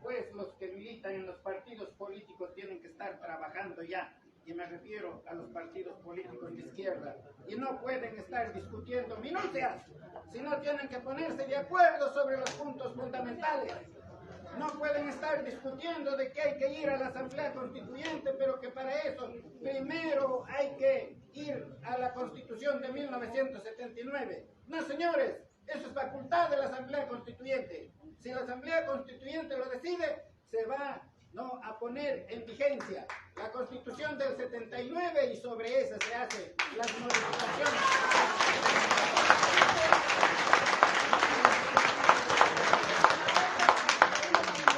pues los que militan en los partidos políticos tienen que estar trabajando ya, y me refiero a los partidos políticos de izquierda, y no pueden estar discutiendo minucias, sino tienen que ponerse de acuerdo sobre los puntos fundamentales. No pueden estar discutiendo de que hay que ir a la Asamblea Constituyente, pero que para eso primero hay que ir a la Constitución de 1979. No, señores, eso es facultad de la Asamblea Constituyente. Si la Asamblea Constituyente lo decide, se va a poner en vigencia la Constitución del 79 y sobre esa se hacen las modificaciones.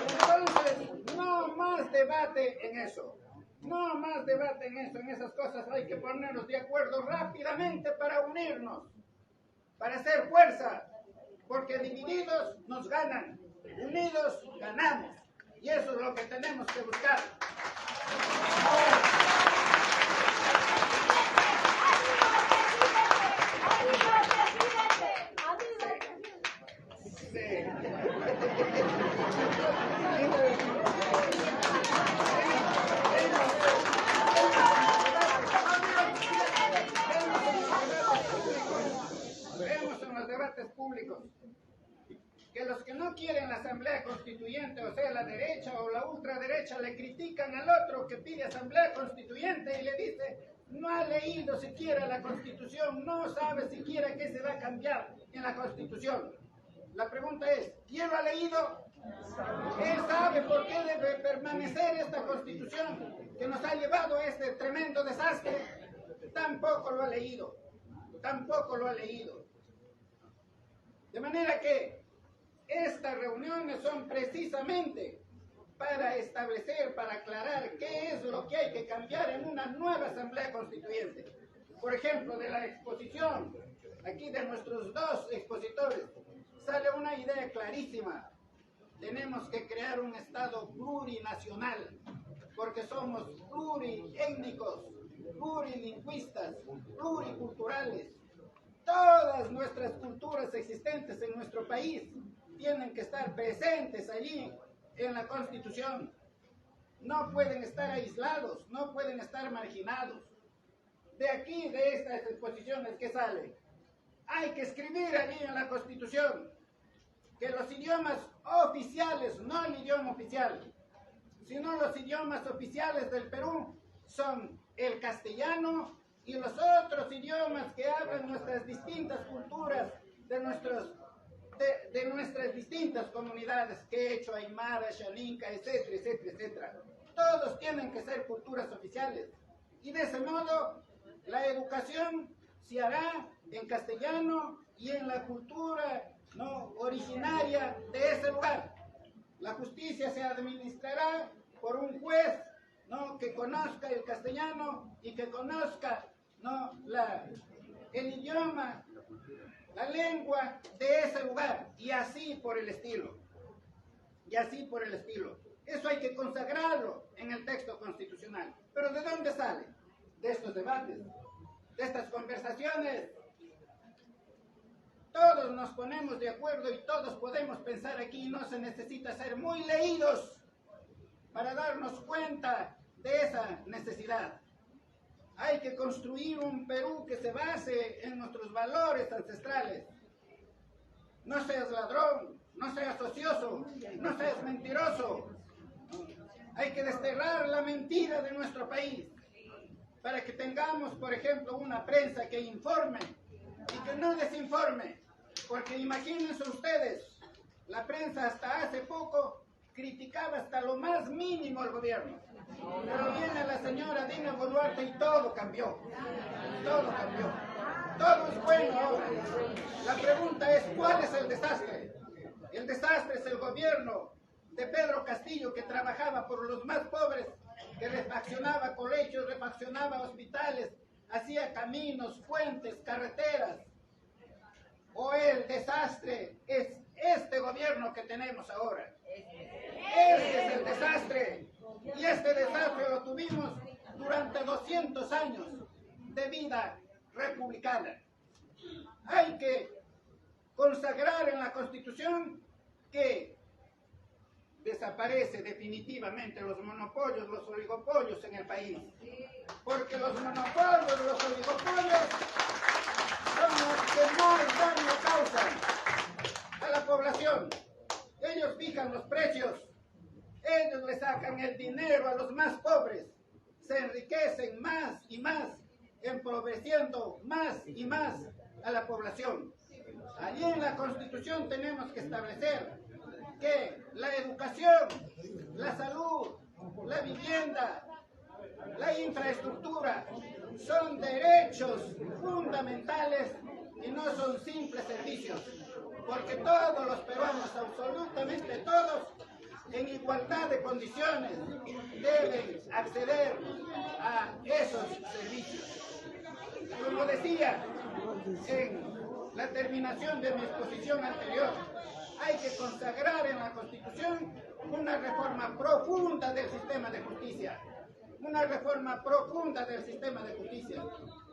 Entonces, no más debate en eso. No más debate en eso, en esas cosas hay que ponernos de acuerdo rápidamente para unirnos, para hacer fuerza, porque divididos nos ganan, unidos ganamos, y eso es lo que tenemos que buscar. Vemos en los debates públicos que los que no quieren la Asamblea Constituyente, o sea, la derecha o la ultraderecha, le critican al otro que pide Asamblea Constituyente y le dice: no ha leído siquiera la Constitución, no sabe siquiera qué se va a cambiar en la Constitución. La pregunta es, ¿quién lo ha leído? Él sabe por qué debe permanecer esta Constitución que nos ha llevado a este tremendo desastre. Tampoco lo ha leído, tampoco lo ha leído. De manera que estas reuniones son precisamente para establecer, para aclarar qué es lo que hay que cambiar en una nueva Asamblea Constituyente. Por ejemplo, de la exposición aquí de nuestros dos expositores, sale una idea clarísima. Tenemos que crear un Estado plurinacional, porque somos pluriétnicos, plurilingüistas, pluriculturales. Todas nuestras culturas existentes en nuestro país tienen que estar presentes allí en la Constitución. No pueden estar aislados, no pueden estar marginados. De aquí, de estas exposiciones, ¿qué sale? Hay que escribir allí en la Constitución que los idiomas oficiales, no el idioma oficial, sino los idiomas oficiales del Perú son el castellano y los otros idiomas que hablan nuestras distintas culturas, de nuestras distintas comunidades, quechua, aymara, xaninca, etcétera, etcétera, etcétera. Todos tienen que ser culturas oficiales. Y de ese modo, la educación se hará en castellano y en la cultura originaria de ese lugar. La justicia se administrará por un juez que conozca el castellano y que conozca el idioma, la lengua de ese lugar, y así por el estilo. Y así por el estilo. Eso hay que consagrarlo en el texto constitucional. ¿Pero de dónde sale? De estos debates, de estas conversaciones. Todos nos ponemos de acuerdo y todos podemos pensar aquí. No se necesita ser muy leídos para darnos cuenta de esa necesidad. Hay que construir un Perú que se base en nuestros valores ancestrales. No seas ladrón, no seas ocioso, no seas mentiroso. Hay que desterrar la mentira de nuestro país para que tengamos, por ejemplo, una prensa que informe y que no desinforme. Porque imagínense ustedes, la prensa hasta hace poco criticaba hasta lo más mínimo al gobierno. Pero viene la señora Dina Boluarte y todo cambió. Todo cambió. Todo es bueno ahora. La pregunta es, ¿cuál es el desastre? El desastre es el gobierno de Pedro Castillo, que trabajaba por los más pobres, que refaccionaba colegios, refaccionaba hospitales, hacía caminos, puentes, carreteras. O el desastre es este gobierno que tenemos ahora. Ese es el desastre. Y este desastre lo tuvimos durante 200 años de vida republicana. Hay que consagrar en la Constitución que desaparece definitivamente los monopolios, los oligopolios en el país. Porque los monopolios, los oligopolios son los que más daño causan a la población. Ellos fijan los precios, ellos le sacan el dinero a los más pobres, se enriquecen más y más, empobreciendo más y más a la población. Allí en la Constitución tenemos que establecer que la educación, la salud, la vivienda, la infraestructura son derechos fundamentales y no son simples servicios, porque todos los peruanos, absolutamente todos, en igualdad de condiciones, deben acceder a esos servicios. Como decía en la terminación de mi exposición anterior, hay que consagrar en la Constitución una reforma profunda del sistema de justicia. Una reforma profunda del sistema de justicia.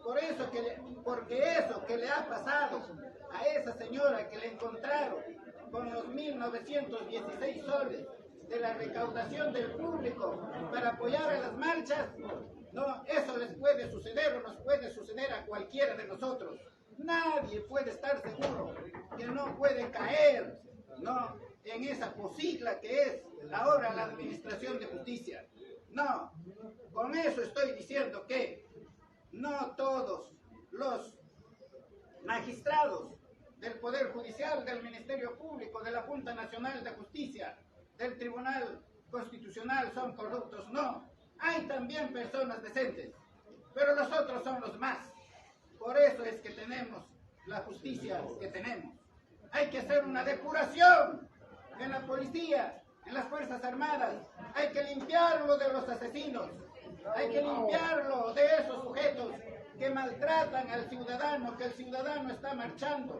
Porque eso que le ha pasado a esa señora que le encontraron con los 1.916 soles de la recaudación del público para apoyar a las marchas, no, eso les puede suceder o nos puede suceder a cualquiera de nosotros. Nadie puede estar seguro que no puede caer, no, en esa posigla que es ahora la Administración de Justicia. No, con eso estoy diciendo que no todos los magistrados del Poder Judicial, del Ministerio Público, de la Junta Nacional de Justicia, del Tribunal Constitucional son corruptos, no. Hay también personas decentes, pero los otros son los más. Por eso es que tenemos la justicia que tenemos. Hay que hacer una depuración en la policía, en las Fuerzas Armadas. Hay que limpiarlo de los asesinos. Hay que limpiarlo de esos sujetos que maltratan al ciudadano, que el ciudadano está marchando,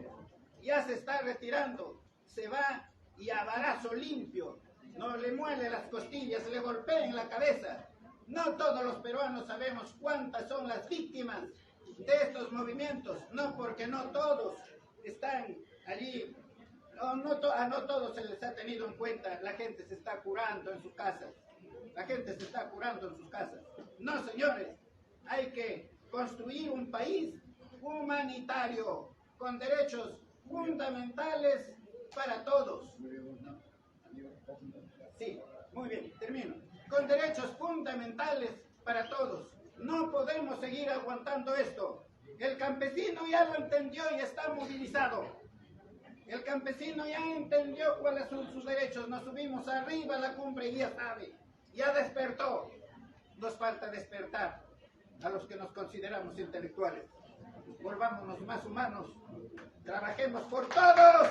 ya se está retirando, se va y a balazo limpio, no le muele las costillas, le golpea en la cabeza. No todos los peruanos sabemos cuántas son las víctimas de estos movimientos, no, porque no todos están allí, no todos se les ha tenido en cuenta. La gente se está curando en sus casas, la gente se está curando en sus casas. No, señores, hay que construir un país humanitario, con derechos fundamentales para todos. Sí, muy bien, termino. Con derechos fundamentales para todos. No podemos seguir aguantando esto. El campesino ya lo entendió y está movilizado. El campesino ya entendió cuáles son sus derechos. Nos subimos arriba a la cumbre y ya sabe, ya despertó. Nos falta despertar a los que nos consideramos intelectuales. Volvámonos más humanos. Trabajemos por todos.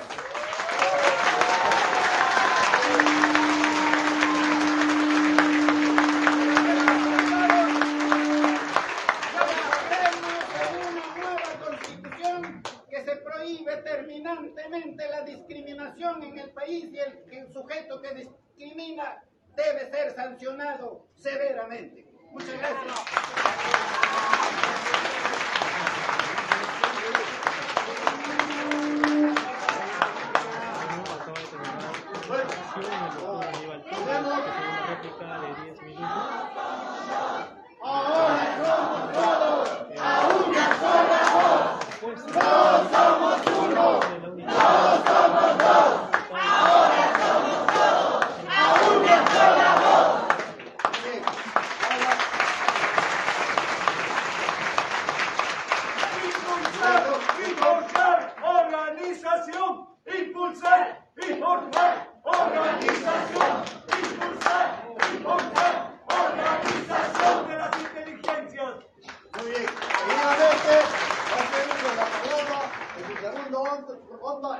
Terminantemente la discriminación en el país, y el sujeto que discrimina debe ser sancionado severamente. Muchas gracias.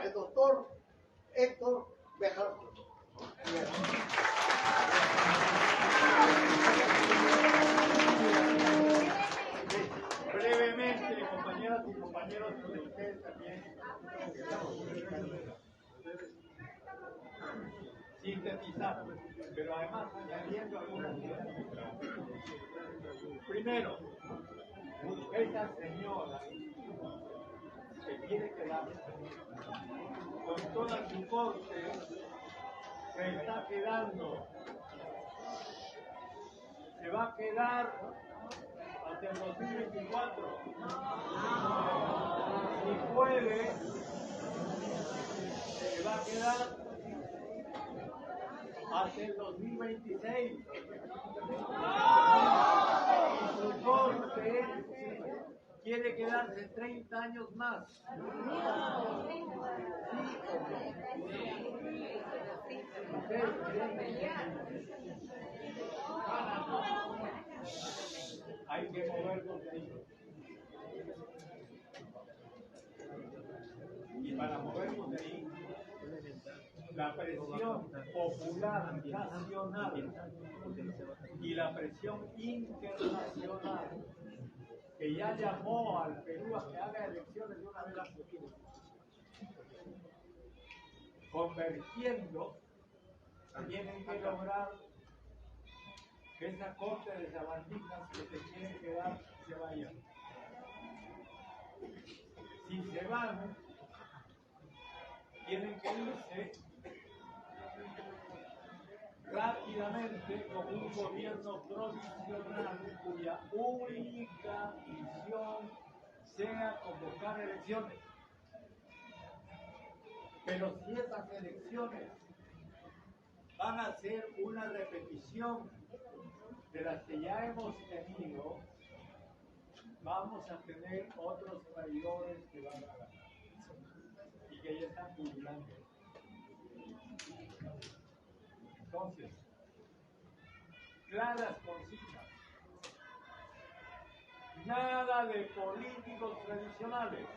El doctor Héctor Bejar. Brevemente, compañeras y compañeros, de ustedes también, sintetizar, pero además añadiendo algunas ideas. Primero, esa señora que quiere quedar con toda su corte, se está quedando. Se va a quedar hasta el 2024. Si puede, se va a quedar hasta el 2026. Y su corte quiere quedarse 30 años más. Hay que movernos de ahí. Y para movernos de ahí, la presión popular nacional y la presión internacional, que ya llamó al Perú a que haga elecciones de una vez, convergiendo, tienen que lograr que esa corte de sabanditas que se quieren quedar se vayan. Si se van, tienen que irse rápidamente con un gobierno provisional cuya única misión sea convocar elecciones. Pero si esas elecciones van a ser una repetición de las que ya hemos tenido, vamos a tener otros traidores que van a ganar y que ya están pululando. Entonces, claras consignas. Nada de políticos tradicionales.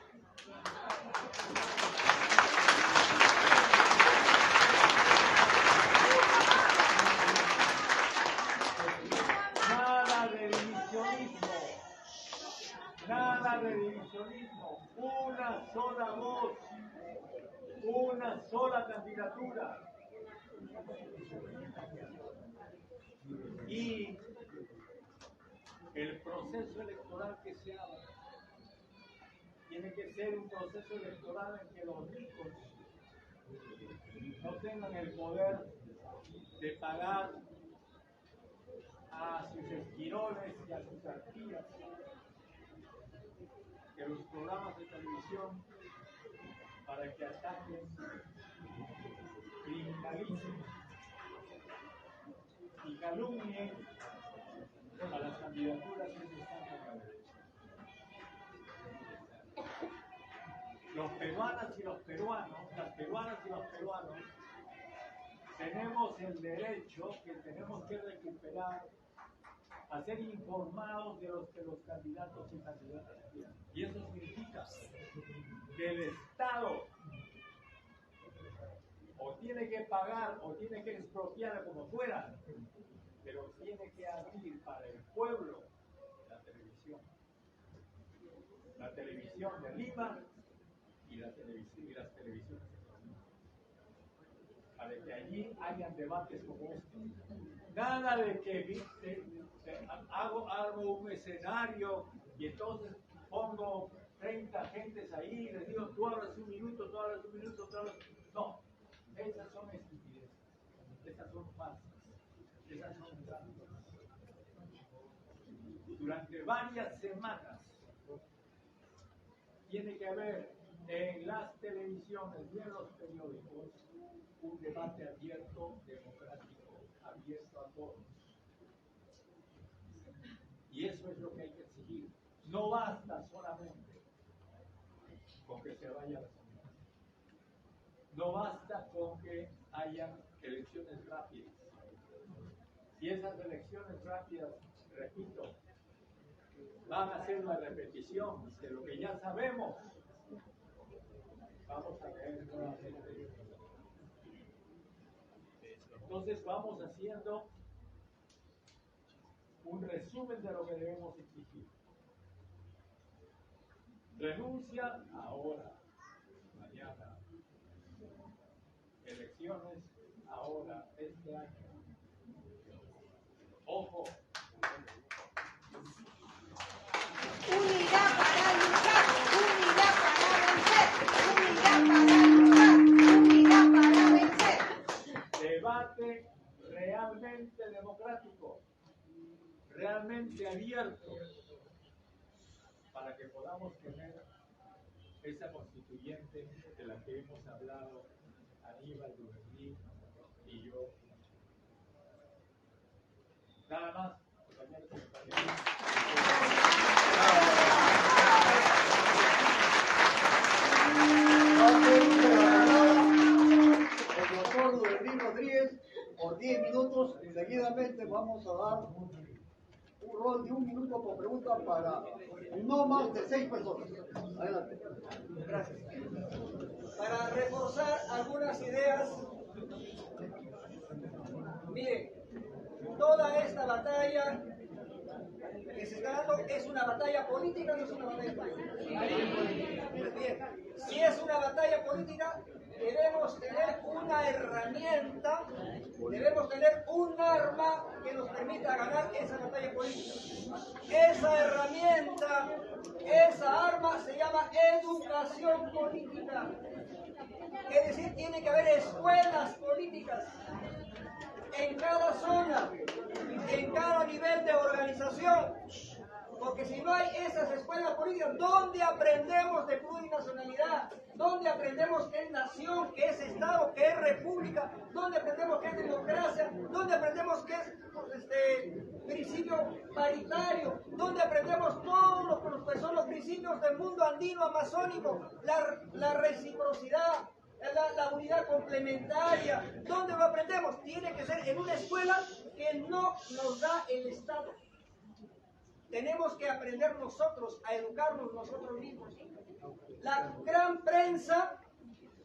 Nada de divisionismo. Nada de divisionismo. Una sola voz. Una sola candidatura. Y el proceso electoral que se haga tiene que ser un proceso electoral en que los ricos no tengan el poder de pagar a sus esquiroles y a sus artistas, que los programas de televisión para que ataquen, criminalicen y calumnien a las candidaturas que se están con la derecha. Los peruanas y los peruanos, las peruanas y los peruanos, tenemos el derecho que tenemos que recuperar a ser informados de los que los candidatos y candidatas tienen. Y eso significa que el Estado o tiene que pagar o tiene que expropiar como fuera, pero tiene que abrir para el pueblo la televisión. La televisión de Lima y las televisiones para que allí hayan debates como este. Nada de que hago un escenario y entonces pongo 30 gentes ahí y les digo, tú hablas un minuto, tú hablas un minuto, tú hablas... No, esas son estupideces, esas son falsas, esas son trampas. Durante varias semanas tiene que haber en las televisiones y en los periódicos un debate abierto, democrático, abierto a todos. Y eso es lo que hay que exigir. No basta solamente con que se vaya la comunidad. No basta con que haya elecciones rápidas. Si esas elecciones rápidas, repito, van a ser la repetición de lo que ya sabemos, vamos a ver nuevamente. Entonces vamos haciendo un resumen de lo que debemos exigir. Renuncia ahora, mañana. Elecciones ahora, este año. Ojo. Unidad para luchar, unidad para vencer, abierto para que podamos tener esa constituyente de la que hemos hablado Aníbal, Duverní y yo. Nada más, compañeros y compañeras. El doctor Duverní Rodríguez, por 10 minutos, y seguidamente vamos a dar un rol de 1 minuto por pregunta para no más de 6 personas. Adelante. Gracias. Para reforzar algunas ideas, miren, toda esta batalla que se está dando es una batalla política, no es una batalla política. Pues bien, si es una batalla política, debemos tener una herramienta, debemos tener un arma que nos permita ganar esa batalla política. Esa herramienta, esa arma se llama educación política. Es decir, tiene que haber escuelas políticas en cada zona, en cada nivel de organización. Porque si no hay esas escuelas políticas, ¿dónde aprendemos de plurinacionalidad? ¿Dónde aprendemos qué es nación, qué es Estado, qué es república? ¿Dónde aprendemos qué es democracia? ¿Dónde aprendemos qué es principio paritario? ¿Dónnde aprendemos todos los que son los principios del mundo andino amazónico? La reciprocidad, la unidad complementaria. ¿Dónde lo aprendemos? Tiene que ser en una escuela que no nos da el Estado. Tenemos que aprender nosotros, a educarnos nosotros mismos. La gran prensa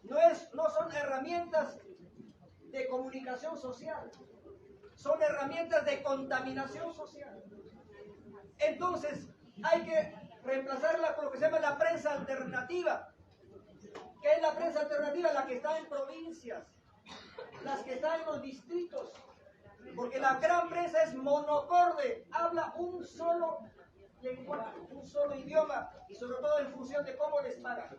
no son herramientas de comunicación social, son herramientas de contaminación social. Entonces, hay que reemplazarla con lo que se llama la prensa alternativa. ¿Qué es la prensa alternativa? La que está en provincias, las que están en los distritos. Porque la gran prensa es monocorde, habla un solo lenguaje, un solo idioma, y sobre todo en función de cómo les pagan.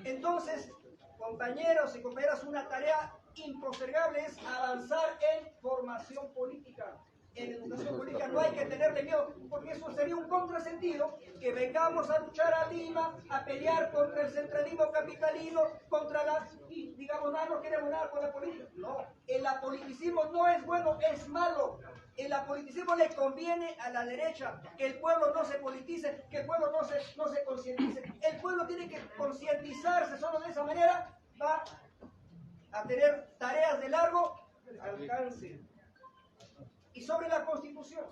Entonces, compañeros y compañeras, una tarea impostergable es avanzar en formación política. En educación política no hay que tenerle miedo, porque eso sería un contrasentido, que vengamos a luchar a Lima, a pelear contra el centralismo capitalino, contra digamos, no queremos nada con la política. No, el apoliticismo no es bueno, es malo. El apoliticismo le conviene a la derecha, que el pueblo no se politice, que el pueblo no se concientice. El pueblo tiene que concientizarse, solo de esa manera va a tener tareas de largo alcance. Y sobre la Constitución,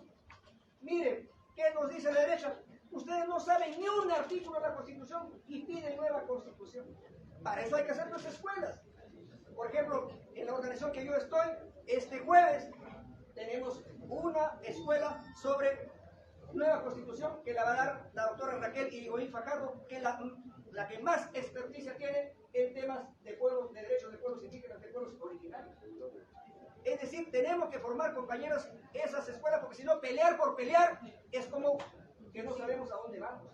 miren, ¿qué nos dice la derecha? Ustedes no saben ni un artículo de la Constitución y piden nueva Constitución. Para eso hay que hacer las escuelas. Por ejemplo, en la organización que yo estoy, este jueves tenemos una escuela sobre nueva Constitución que la va a dar la doctora Raquel Irigoyen Fajardo, que es la que más experticia tiene en temas de pueblos, de derechos de pueblos indígenas, de pueblos originarios. Es decir, tenemos que formar, compañeros, esas escuelas, porque si no, pelear por pelear es como que no sabemos a dónde vamos.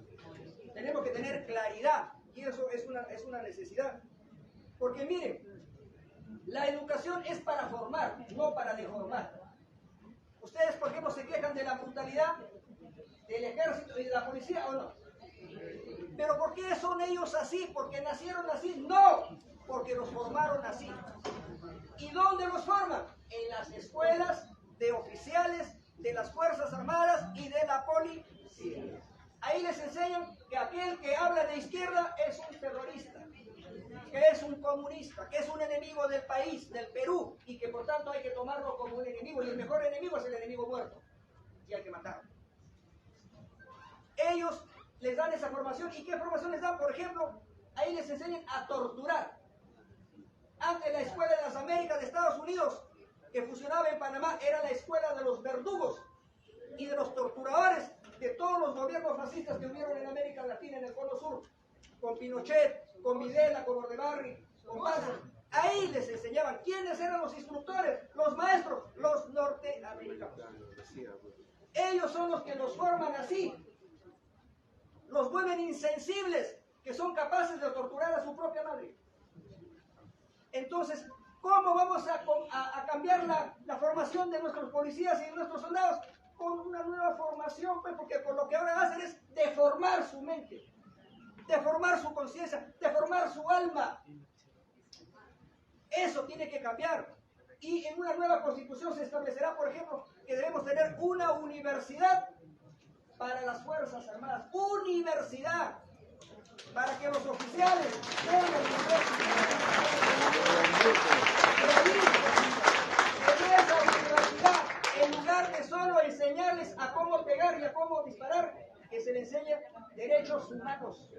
Tenemos que tener claridad, y eso es una necesidad. Porque miren, la educación es para formar, no para deformar. Ustedes, por ejemplo, se quejan de la brutalidad del ejército y de la policía, ¿o no? Pero ¿por qué son ellos así? ¿Porque nacieron así? No, porque los formaron así. ¿Y dónde los forman? En las escuelas de oficiales de las Fuerzas Armadas y de la policía. Ahí les enseñan que aquel que habla de izquierda es un terrorista, que es un comunista, que es un enemigo del país, del Perú, y que por tanto hay que tomarlo como un enemigo, y el mejor enemigo es el enemigo muerto, y hay que matarlo. Ellos les dan esa formación, ¿y qué formación les dan? Por ejemplo, ahí les enseñan a torturar. Antes la Escuela de las Américas de Estados Unidos, que funcionaba en Panamá, era la escuela de los verdugos y de los torturadores de todos los gobiernos fascistas que hubieron en América Latina, en el Cono Sur, con Pinochet, con Videla, con Ordebarri, con Pazos. Ahí les enseñaban quiénes eran los instructores, los maestros, los norteamericanos. Ellos son los que los forman así, los vuelven insensibles, que son capaces de torturar a su propia madre. Entonces, ¿cómo vamos a cambiar la formación de nuestros policías y de nuestros soldados? con una nueva formación, pues, porque con lo que ahora hacen es deformar su mente, deformar su conciencia, deformar su alma. Eso tiene que cambiar. Y en una nueva constitución se establecerá, por ejemplo, que debemos tener una universidad para las Fuerzas Armadas. Universidad. Para que los oficiales tengan en esa universidad, en lugar de solo enseñarles a cómo pegar y a cómo disparar, que se les enseñe derechos humanos,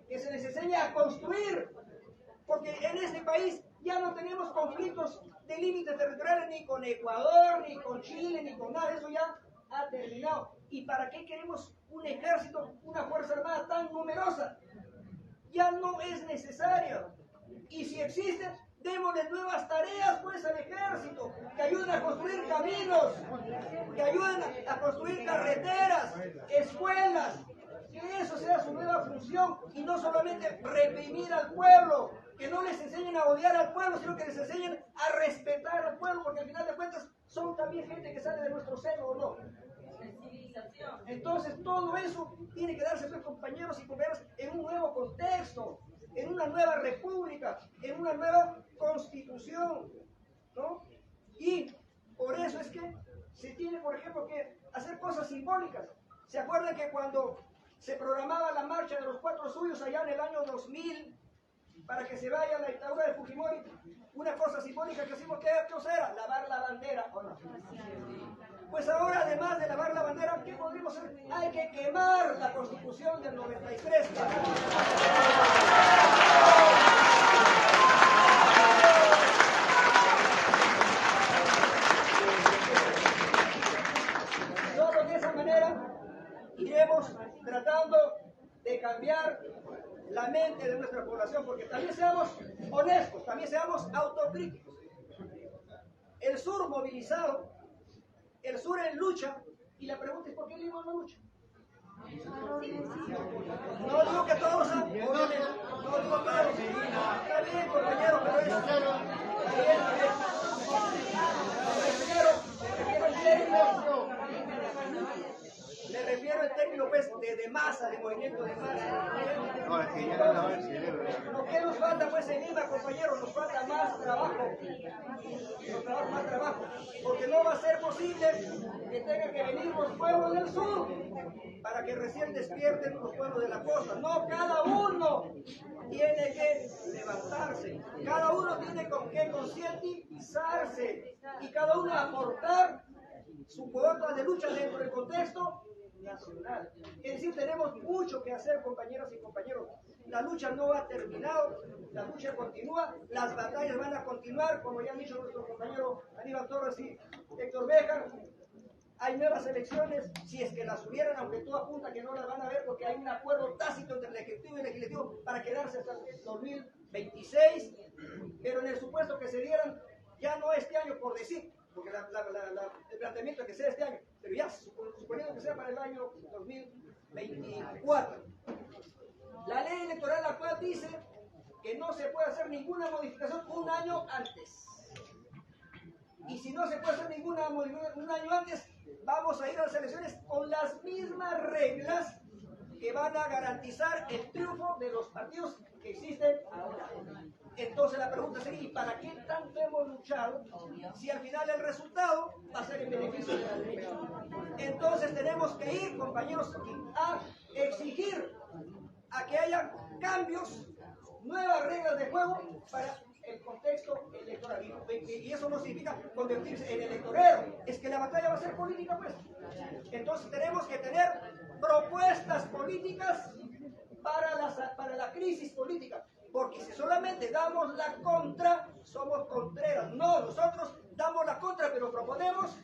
que se les enseñe a construir, porque en este país ya no tenemos conflictos de límites territoriales ni con Ecuador, ni con Chile, ni con nada, eso ya ha terminado. ¿Y para qué queremos un ejército, una fuerza armada tan numerosa? Ya no es necesario. Y si existe, démosle nuevas tareas pues al ejército, que ayuden a construir caminos, que ayuden a construir carreteras, escuelas, que eso sea su nueva función y no solamente reprimir al pueblo, que no les enseñen a odiar al pueblo, sino que les enseñen a respetar al pueblo, porque al final de cuentas son también gente que sale de nuestro seno, ¿o no? Entonces todo eso tiene que darse, pues, compañeros y compañeras, en un nuevo contexto, en una nueva república, en una nueva constitución, ¿no? Y por eso es que se tiene, por ejemplo, que hacer cosas simbólicas. ¿Se acuerdan que cuando se programaba la marcha de los 4 suyos allá en el año 2000, para que se vaya la dictadura de Fujimori, una cosa simbólica que hicimos, ¿qué cosa era? Lavar la bandera, ¿o no? Pues ahora, además de lavar la bandera, ¿qué podríamos hacer? Hay que quemar la Constitución del 93. Solo de esa manera iremos tratando de cambiar la mente de nuestra población, porque también seamos honestos, también seamos autocríticos. El sur movilizado, el sur en lucha, y la pregunta es ¿por qué Lima no lucha? No digo que todos, obviamente, no digo todos. Está bien, compañero, pero es... Está bien. Me refiero en términos pues, de masa, de movimiento de masa. No, es que ya no lavaba el cerebro. Lo que nos falta pues en Lima, compañeros, nos falta más trabajo. Más trabajo. Porque no va a ser posible que tengan que venir los pueblos del sur para que recién despierten los pueblos de la costa. No, cada uno tiene que levantarse. Cada uno tiene que concientizarse. Y cada uno aportar su cuota de lucha dentro del contexto nacional. Es decir, tenemos mucho que hacer, compañeras y compañeros. La lucha no ha terminado, la lucha continúa, las batallas van a continuar, como ya han dicho nuestros compañeros Aníbal Torres y Héctor Béjar. Hay nuevas elecciones, si es que las hubieran, aunque todo apunta que no las van a ver, porque hay un acuerdo tácito entre el Ejecutivo y el Legislativo para quedarse hasta el 2026, pero en el supuesto que se dieran, ya no este año por decir, porque el planteamiento es que sea este año, pero ya suponiendo que sea para el año 2024. La ley electoral actual dice que no se puede hacer ninguna modificación un año antes. Y si no se puede hacer ninguna modificación un año antes, vamos a ir a las elecciones con las mismas reglas que van a garantizar el triunfo de los partidos que existen ahora. Entonces la pregunta sería, ¿y para qué tanto hemos luchado si al final el resultado va a ser en beneficio de la derecha? Entonces tenemos que ir, compañeros, a exigir a que haya cambios, nuevas reglas de juego para el contexto electoral. Y eso no significa convertirse en electorero, es que la batalla va a ser política, pues. Entonces tenemos que tener propuestas políticas para la crisis política. Porque si solamente damos la contra, somos contreras. No, nosotros damos la contra, pero proponemos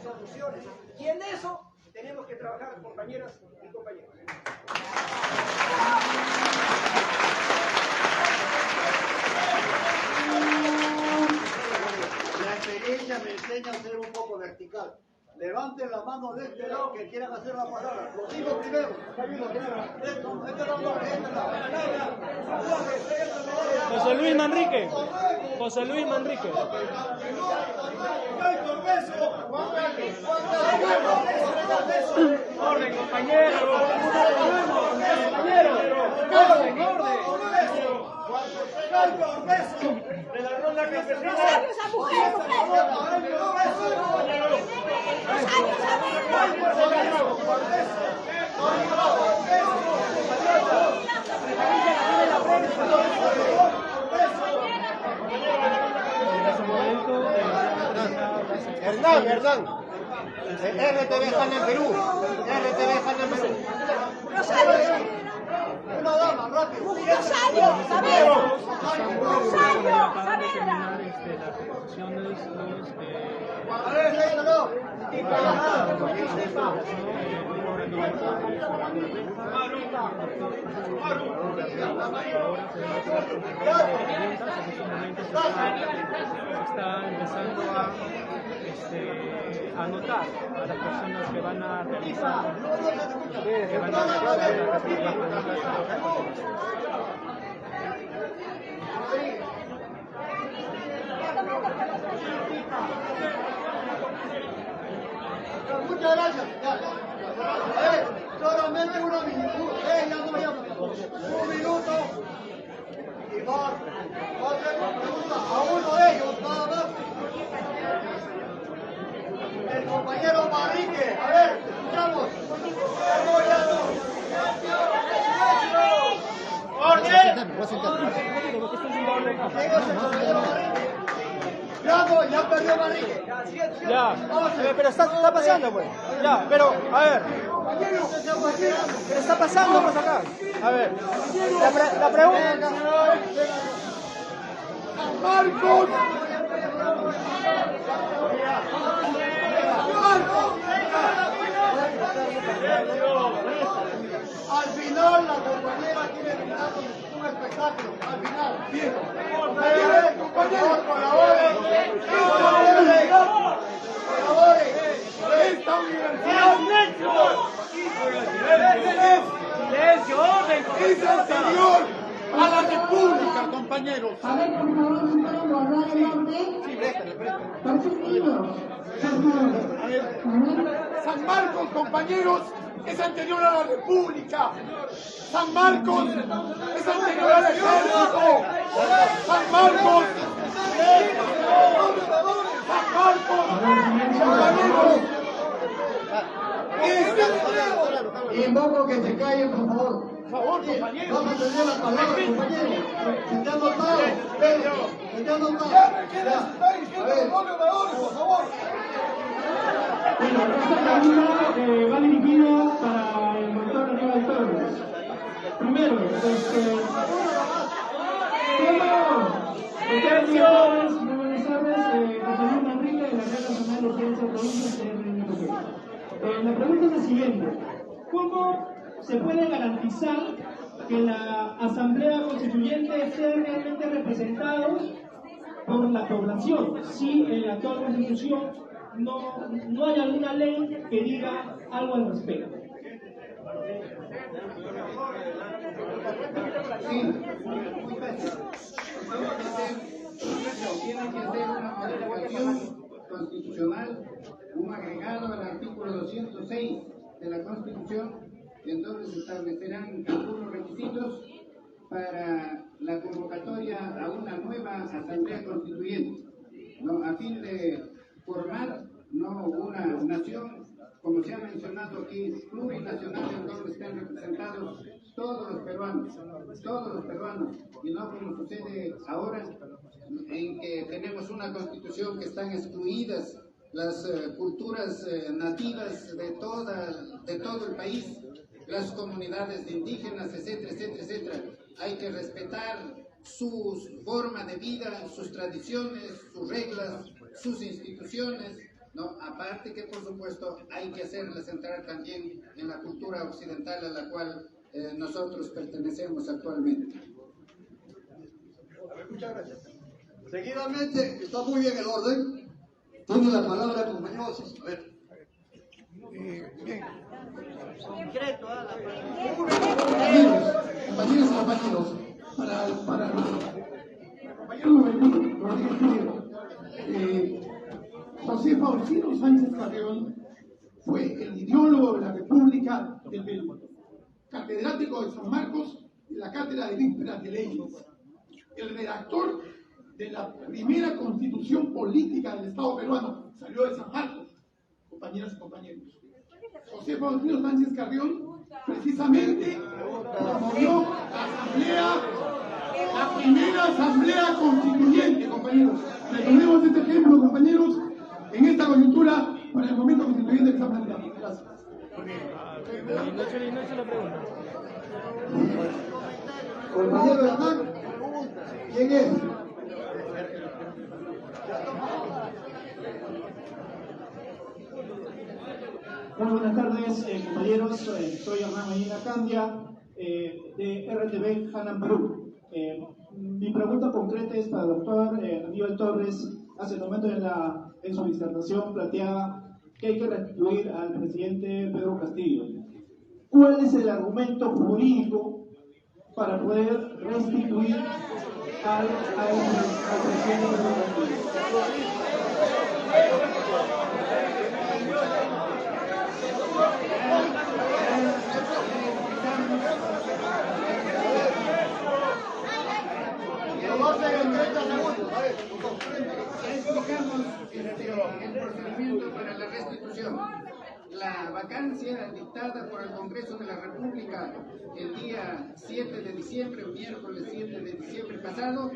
soluciones. Y en eso tenemos que trabajar, compañeras y compañeros. La experiencia me enseña a ser un poco vertical. Levanten la mano de este lado que quieran hacer la palabra. Lo digo primero. José Luis Manrique. José Luis Manrique. Orden, compañero. Compañero. Orden, orden. De la ronda campesina. Hernán. RTV Jana Perú. RTV Jana Perú. Una dama, rápido. Rosario, Saavedra. Rosario, Saavedra. Las ejecuciones, A ver, léelo. está empezando a anotar a las personas que van a realizar Muchas gracias. Solamente un minuto. Un minuto. Y va a hacer pregunta a uno de ellos, nada más. El compañero Manrique. A ver, escuchamos. ¡Orden! Ya perdió Manrique. Ya, pero está pasando, pues. Ya, pero, a ver. Pero está pasando, pues acá. A ver. La pregunta. Marcos. Al final la compañera tiene que dar un espectáculo. Al final. Bien. Compañero, colaboren. Colaboren. Esta universidad. ¡Silencio, orden! Es anterior a la República, compañeros. A ver, por favor, si pueden guardar el orden. Por sentidos. San Marcos, compañeros, es anterior a la República. San Marcos es anterior al ejército. San Marcos. San Marcos, compañeros. Invoco que se callen, por favor. Por favor, compañero. Vamos a tener la palabra, compañero. Se te ha notado. Se te ha notado. A ver, por favor. Bueno, esta pregunta va dirigida para el doctor Aníbal Torres. Primero, Buenas tardes, José Luis Manrique de la Red Nacional de Ciencias Provincias de RNPP. La pregunta es la siguiente: ¿cómo se puede garantizar que la Asamblea Constituyente sea realmente representados por la población si en la actual Constitución no hay alguna ley que diga algo al respecto? Sí, muy fácil. Tiene que hacer una modificación constitucional, un agregado al artículo 206 de la Constitución, en donde se establecerán algunos requisitos para la convocatoria a una nueva Asamblea Constituyente, ¿no? A fin de formar una nación, como se ha mencionado aquí, plurinacional, en donde están representados todos los peruanos, y no como sucede ahora, en que tenemos una constitución que están excluidas las culturas nativas de todo el país, las comunidades indígenas, etcétera, etcétera, etcétera. Hay que respetar su forma de vida, sus tradiciones, sus reglas, sus instituciones, ¿no? Aparte que, por supuesto, hay que hacerlas entrar también en la cultura occidental a la cual nosotros pertenecemos actualmente. Muchas gracias. Seguidamente, está muy bien el orden. Tiene la palabra el compañero. A ver. Bien. Compañeros, para José José Faustino Sánchez Carrión fue el ideólogo de la República del Perú, catedrático de San Marcos de la Cátedra de Vísperas de Leyes, el redactor de la primera constitución política del Estado peruano, salió de San Marcos, compañeras y compañeros. José Faustino Sánchez Carrión precisamente promovió la primera asamblea constituyente, compañeros. Retomemos este ejemplo, compañeros, en esta coyuntura para el momento constituyente que estamos planteando. Gracias. No he hecho la pregunta. Compañero Hernán, ¿quién es? Muy buenas tardes, compañeros. Soy Hernán Medina Candia, de RTV Hanam Perú. Mi pregunta concreta es para el doctor Aníbal Torres. Hace un momento en su disertación planteaba que hay que restituir al presidente Pedro Castillo. ¿Cuál es el argumento jurídico para poder restituir al presidente Pedro Castillo? Ya explicamos el procedimiento para la restitución. La vacancia dictada por el Congreso de la República el día 7 de diciembre, o miércoles 7 de diciembre pasado,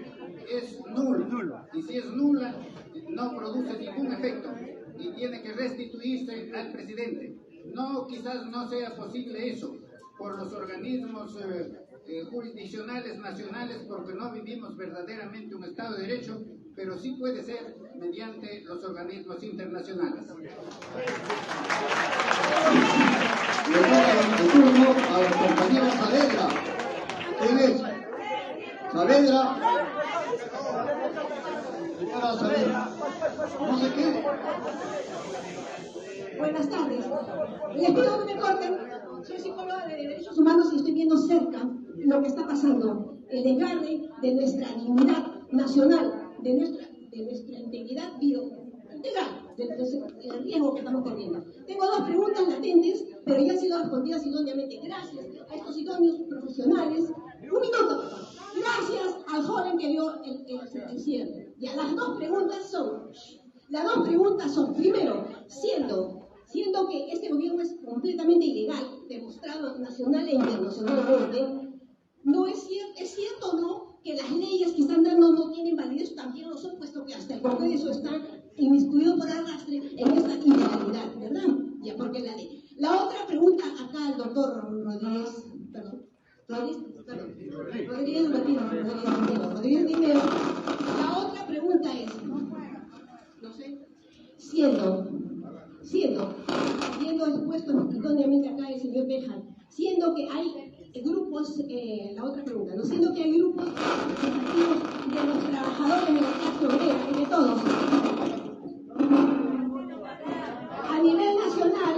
es nula. Y si es nula, no produce ningún efecto y tiene que restituirse al presidente. No, quizás no sea posible eso por los organismos jurisdiccionales nacionales, porque no vivimos verdaderamente un Estado de Derecho, pero sí puede ser mediante los organismos internacionales. Le toca el turno al compañero Saavedra. ¿Quién es? Saavedra. Señora Saavedra. No sé qué. Buenas tardes. Les pido que me corten. Soy psicóloga de derechos humanos y estoy viendo cerca lo que está pasando. El desgarre de nuestra dignidad nacional, de nuestra integridad integral, del riesgo que estamos corriendo. Tengo dos preguntas latentes, pero ya han sido respondidas idóneamente. Gracias a estos idóneos profesionales. Un minuto. Gracias al joven que dio el cierre. Ya, las dos preguntas son, primero, siendo que este gobierno es completamente ilegal, demostrado nacional e internacionalmente, ¿no es cierto o no que las leyes que están dando no tienen validez? También lo son, puesto que hasta el Congreso está inmiscuido por arrastre en esta ilegalidad, ¿verdad? Ya, porque la ley. La otra pregunta acá al doctor Rodríguez Dinero. La otra pregunta es, no sé, siendo expuesto idóneamente acá el señor Bejan, siendo que hay grupos, la otra pregunta, ¿no? Siendo que hay grupos representativos de los trabajadores de la clase obrera, de todos, a nivel nacional,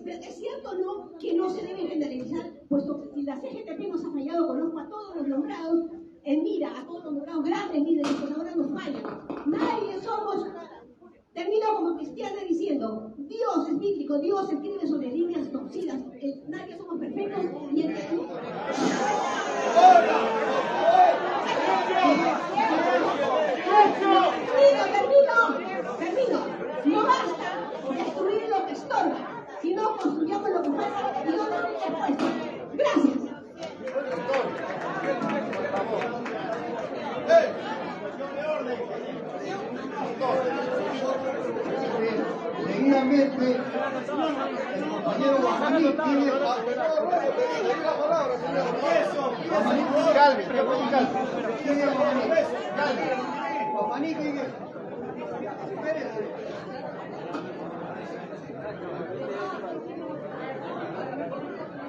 es cierto no que no se debe generalizar, puesto que si la CGTP nos ha fallado, conozco a todos los nombrados, en mira, a todos los nombrados grandes líderes que ahora nos fallan. Nadie somos. Termino como cristiana diciendo, Dios es bíblico, Dios escribe sobre líneas torcidas, nadie somos perfectos y el Perú. Termino. No basta destruir lo que estorba, sino construyamos lo que falta y no lo expuesto. Gracias. Seguidamente, el compañero Guamaní tiene la palabra, señor. Calvi. ¿Quién es Guamaní? ¿Quién es? Espérense.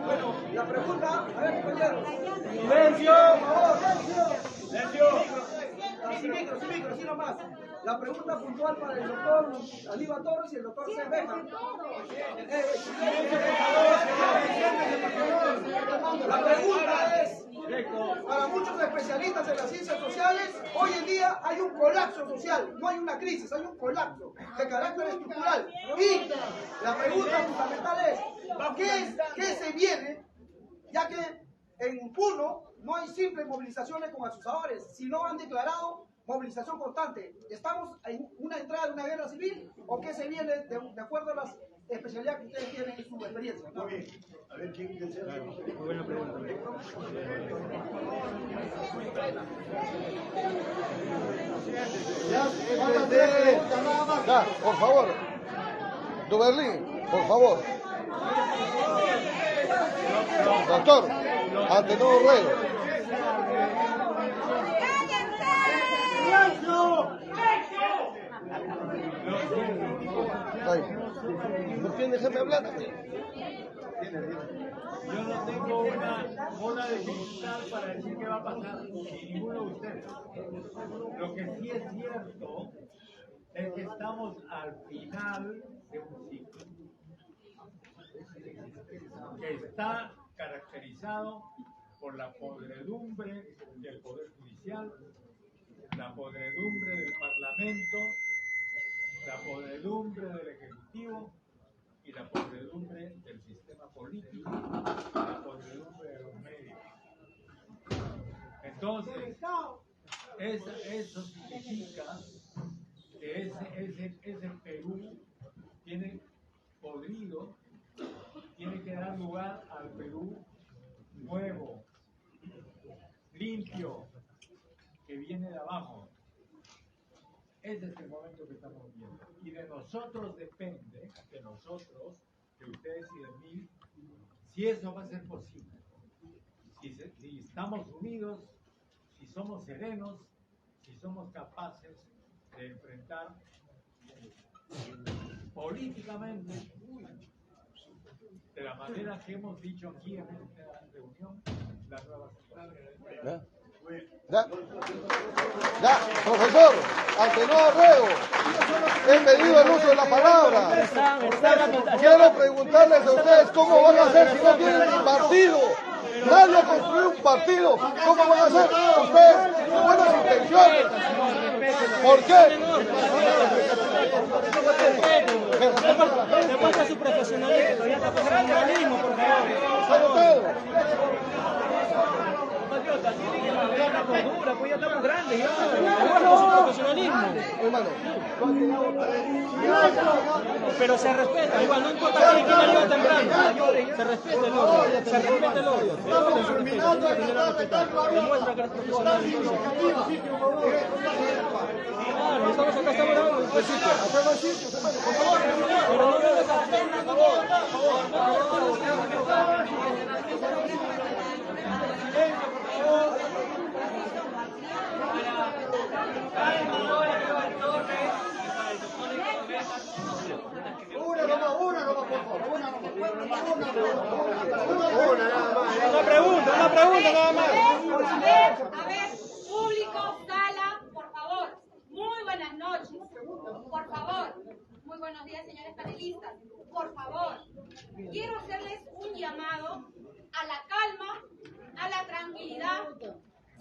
Bueno, la pregunta, a ver, compañeros. ¡Silencio! Sin micro, así nomás. La pregunta puntual para el doctor Aníbal Torres y el doctor Cerveja. La pregunta es, Para muchos especialistas en las ciencias sociales, hoy en día hay un colapso social, no hay una crisis, hay un colapso de carácter estructural. Y la pregunta fundamental es, ¿qué se viene? Ya que en Puno no hay simples movilizaciones con asusadores, sino han declarado movilización constante. ¿Estamos en una entrada de una guerra civil o qué se viene de acuerdo a las especialidades que ustedes tienen en su experiencia? Muy bien. A ver, ¿quién desea? Muy buena pregunta. Ya, por favor. Duberlín, por favor. Doctor, ante todo ruego. Ay, ¿no quieren dejarme hablar? Yo no tengo una bola de cristal para decir qué va a pasar con ninguno de ustedes. Lo que sí es cierto es que estamos al final de un ciclo que está caracterizado por la podredumbre del Poder Judicial, la podredumbre del Parlamento, la podredumbre del Ejecutivo y la podredumbre del sistema político, la podredumbre de los medios. Entonces, eso significa que ese Perú tiene podrido, tiene que dar lugar al Perú nuevo, limpio, que viene de abajo. Ese es el momento que estamos viendo. Y de nosotros depende, de nosotros, de ustedes y de mí, si eso va a ser posible. Si estamos unidos, si somos serenos, si somos capaces de enfrentar políticamente, de la manera que hemos dicho aquí en esta reunión, la nueva situación. Ya, profesor, ante no ruego, he pedido el uso de la palabra. Quiero preguntarles a ustedes cómo van a hacer si no tienen ni partido. Nadie ha construido un partido. ¿Cómo van a hacer ustedes con buenas intenciones? ¿Por qué? Demuestra su profesionalismo, todavía está profesionalismo, por favor. Pues ya estamos grandes, ya. Demuestra su profesionalismo. Pero se respeta, igual, no importa quién la lleva temprano. Se respeta el orden, se respeta el orden. Demuestra que eres profesional. Claro, estamos acá, estamos grabando un besito. Hacemos el sitio, por favor. Pero no lo dejes, por favor. Una pregunta nada más. A ver, público, sala, por favor. Muy buenas noches. Por favor. Muy buenos días, señores panelistas. Por favor, quiero hacerles un llamado a la calma, a la tranquilidad.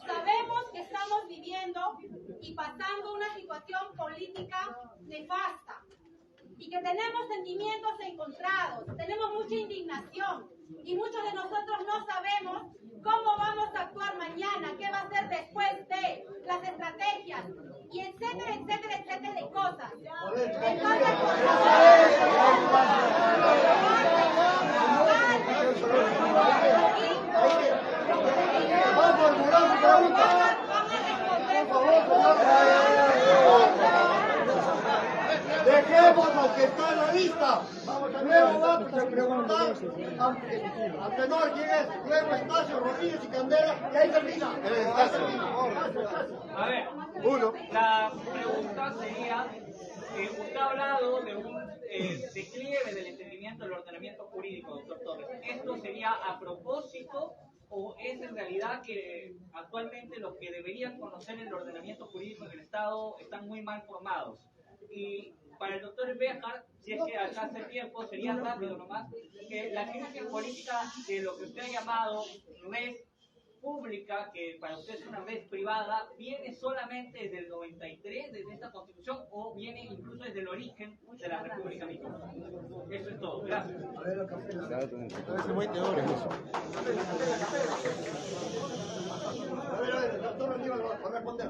Sabemos que estamos viviendo y pasando una situación política nefasta y que tenemos sentimientos encontrados, tenemos mucha indignación y muchos de nosotros no sabemos cómo vamos a actuar mañana, qué va a ser después de las estrategias y etcétera, etcétera, etcétera de cosas. Entonces, por Dejemos lo que está en la lista. Luego vamos a preguntar a tenor quién es. Luego Estacio, Rodríguez y Candela. Y ahí termina. A ver, la pregunta sería, usted ha hablado de un declive del entendimiento del ordenamiento jurídico, doctor Torres. ¿Esto sería a propósito o es en realidad que actualmente los que deberían conocer el ordenamiento jurídico en el Estado están muy mal formados? Y para el doctor Béjar, si es que alcanza el tiempo, sería rápido nomás, que la crisis política de lo que usted ha llamado red pública, que para usted es una red privada, viene solamente desde el 93, desde esta constitución, o viene incluso desde el origen de la República Mexicana? Eso es todo. Gracias. Parece muy teórico eso. El doctor Aníbal va a responder.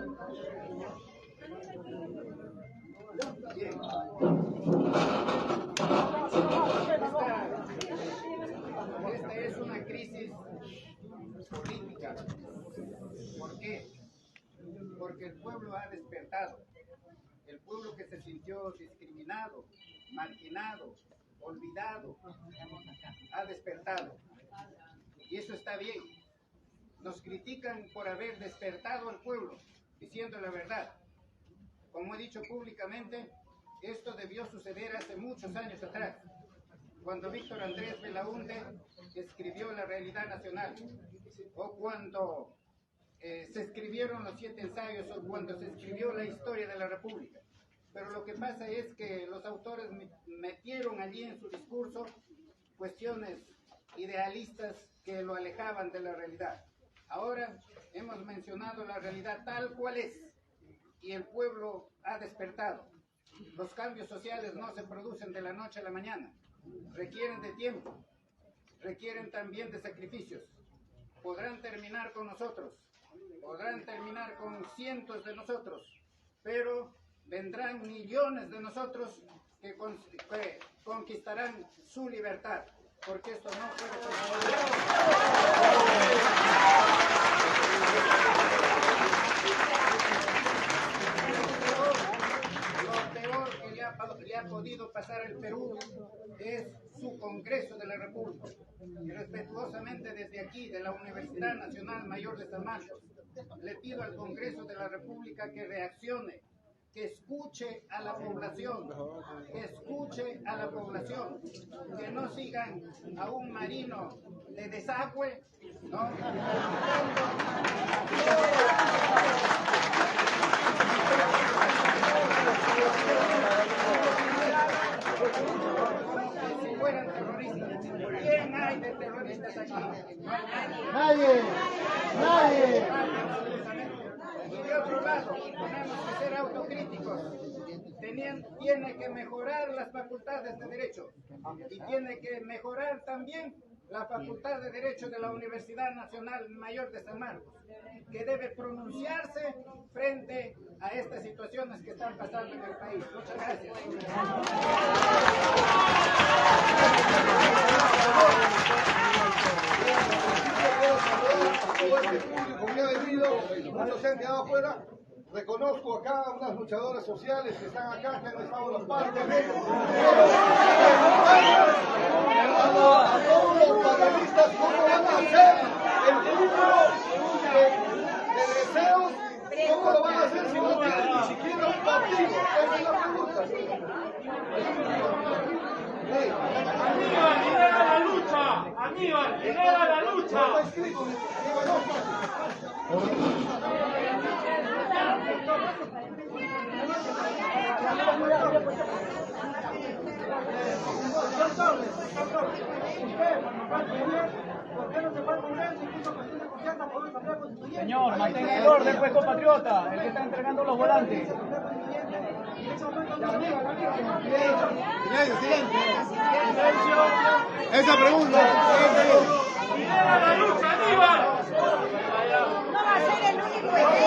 Bien. Esta es una crisis política. ¿Por qué? Porque el pueblo ha despertado. El pueblo que se sintió discriminado, marginado, olvidado, ha despertado. Y eso está bien. Nos critican por haber despertado al pueblo, diciendo la verdad. Como he dicho públicamente, esto debió suceder hace muchos años atrás, cuando Víctor Andrés Belaúnde escribió La Realidad Nacional, o cuando se escribieron los 7 ensayos, o cuando se escribió la historia de la República. Pero lo que pasa es que los autores metieron allí en su discurso cuestiones idealistas que lo alejaban de la realidad. Ahora hemos mencionado la realidad tal cual es, y el pueblo ha despertado. Los cambios sociales no se producen de la noche a la mañana, requieren de tiempo, requieren también de sacrificios. Podrán terminar con nosotros, podrán terminar con cientos de nosotros, pero vendrán millones de nosotros que conquistarán su libertad, porque esto no puede Lo peor que le ha podido pasar al Perú es su Congreso de la República. Y respetuosamente desde aquí, de la Universidad Nacional Mayor de San Marcos, le pido al Congreso de la República que reaccione, que escuche a la población, que no sigan a un marino de desagüe, ¿no? Si fueran terroristas, ¿quién hay de terroristas aquí? Nadie. Y de otro lado, tenemos que ser autocríticos. Tiene que mejorar las facultades de Derecho y tiene que mejorar también la Facultad de Derecho de la Universidad Nacional Mayor de San Marcos, que debe pronunciarse frente a estas situaciones que están pasando en el país. Muchas gracias. Público que ha venido, muchos se han quedado afuera. Reconozco acá a unas luchadoras sociales que están acá, que han estado en las partes. A todos los panelistas, ¿cómo van a hacer el cúmulo de deseos? ¿Cómo lo van a hacer si no tienen ni siquiera un partido? Esa es la pregunta. Aníbal, lidera la lucha. Aníbal, lidera la lucha. Señor, mantenga el orden, pues, compatriota, el que está entregando los volantes. Silencio. Esa pregunta. Lidera la lucha, Aníbal. No va a ser el único ejemplo.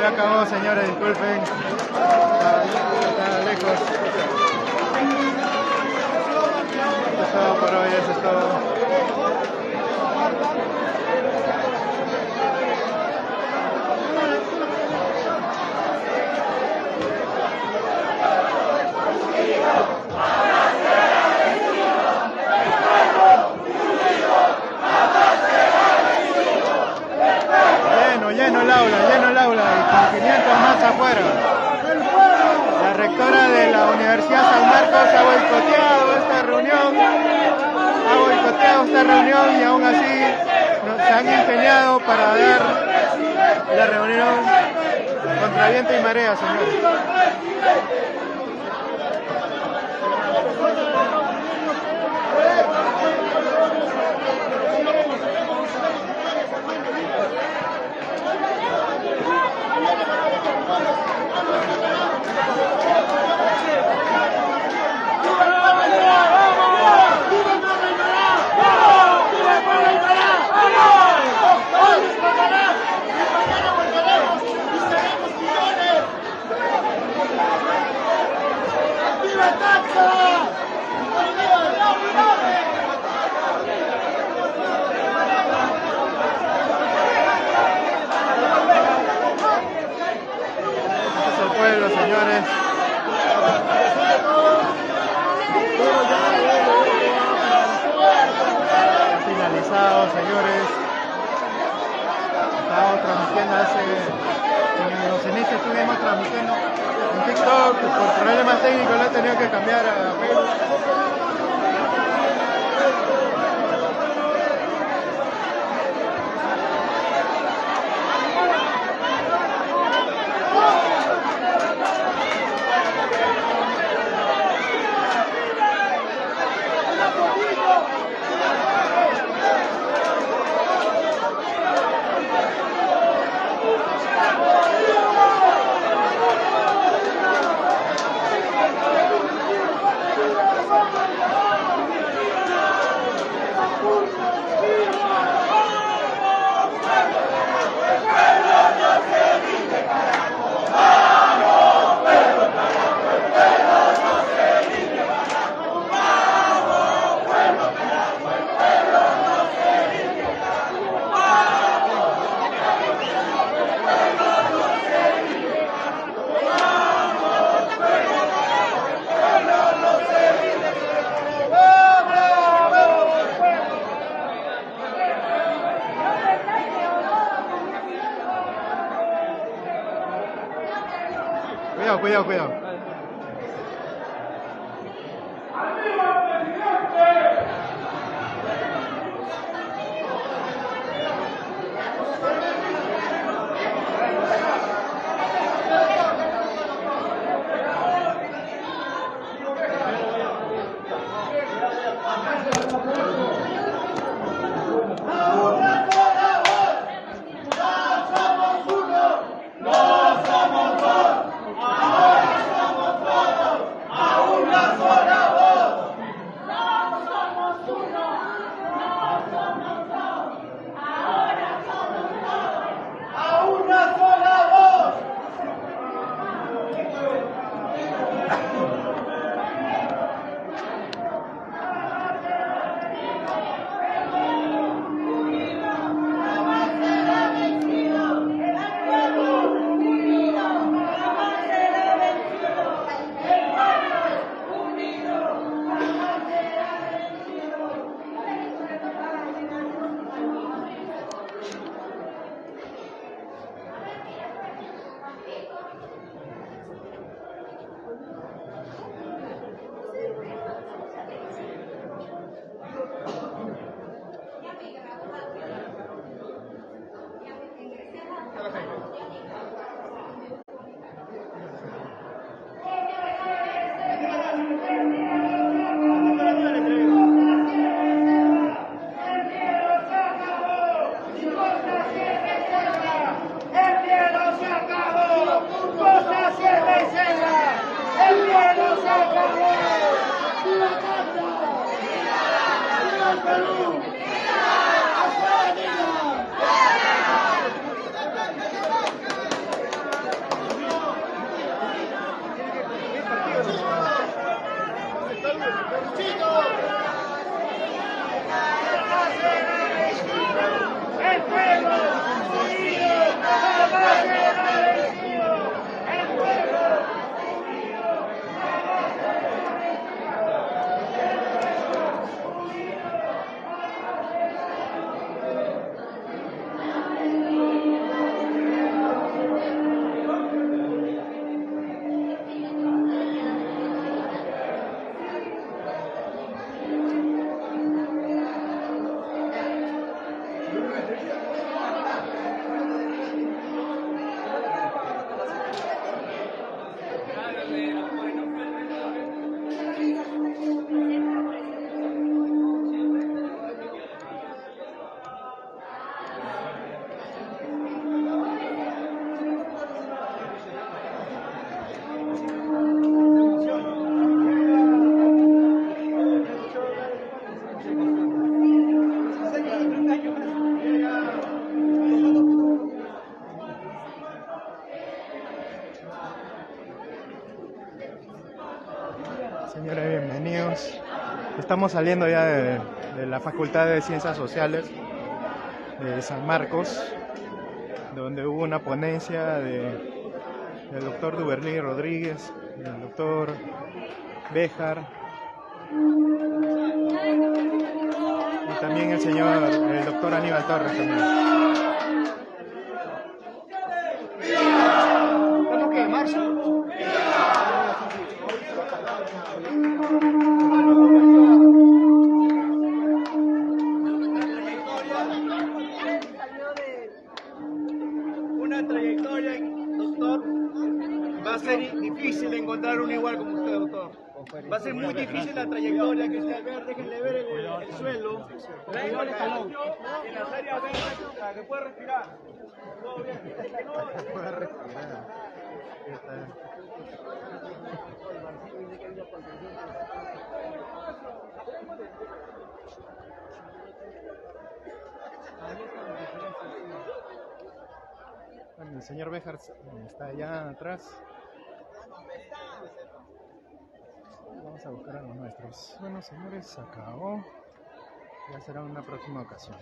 Ya acabó, señores, disculpen. Está lejos. Eso es todo por hoy, eso es todo. con 500 más afuera. La rectora de la Universidad San Marcos ha boicoteado esta reunión, y aún así se han empeñado para dar la reunión contra viento y marea, señores. Señores, ha finalizado, señores. Estamos transmitiendo en los inicios, estuvimos transmitiendo en TikTok, por problemas técnicos lo he tenido que cambiar a Facebook. Cuidado. Señores, bienvenidos. Estamos saliendo ya de la Facultad de Ciencias Sociales de San Marcos, donde hubo una ponencia del doctor Duberly Rodríguez, del doctor Béjar y también el doctor Aníbal Torres también. ¿Cómo que marzo? Una trayectoria, doctor, va a ser difícil encontrar un igual como usted, doctor. Va a ser muy difícil la trayectoria que usted ve, déjenle ver el suelo, el escalón. En las áreas verdes, para que pueda respirar. Todo bien. Puede respirar. Bueno, el señor Béjar está allá atrás. Vamos a buscar a los nuestros. Bueno, señores, se acabó. Ya será una próxima ocasión.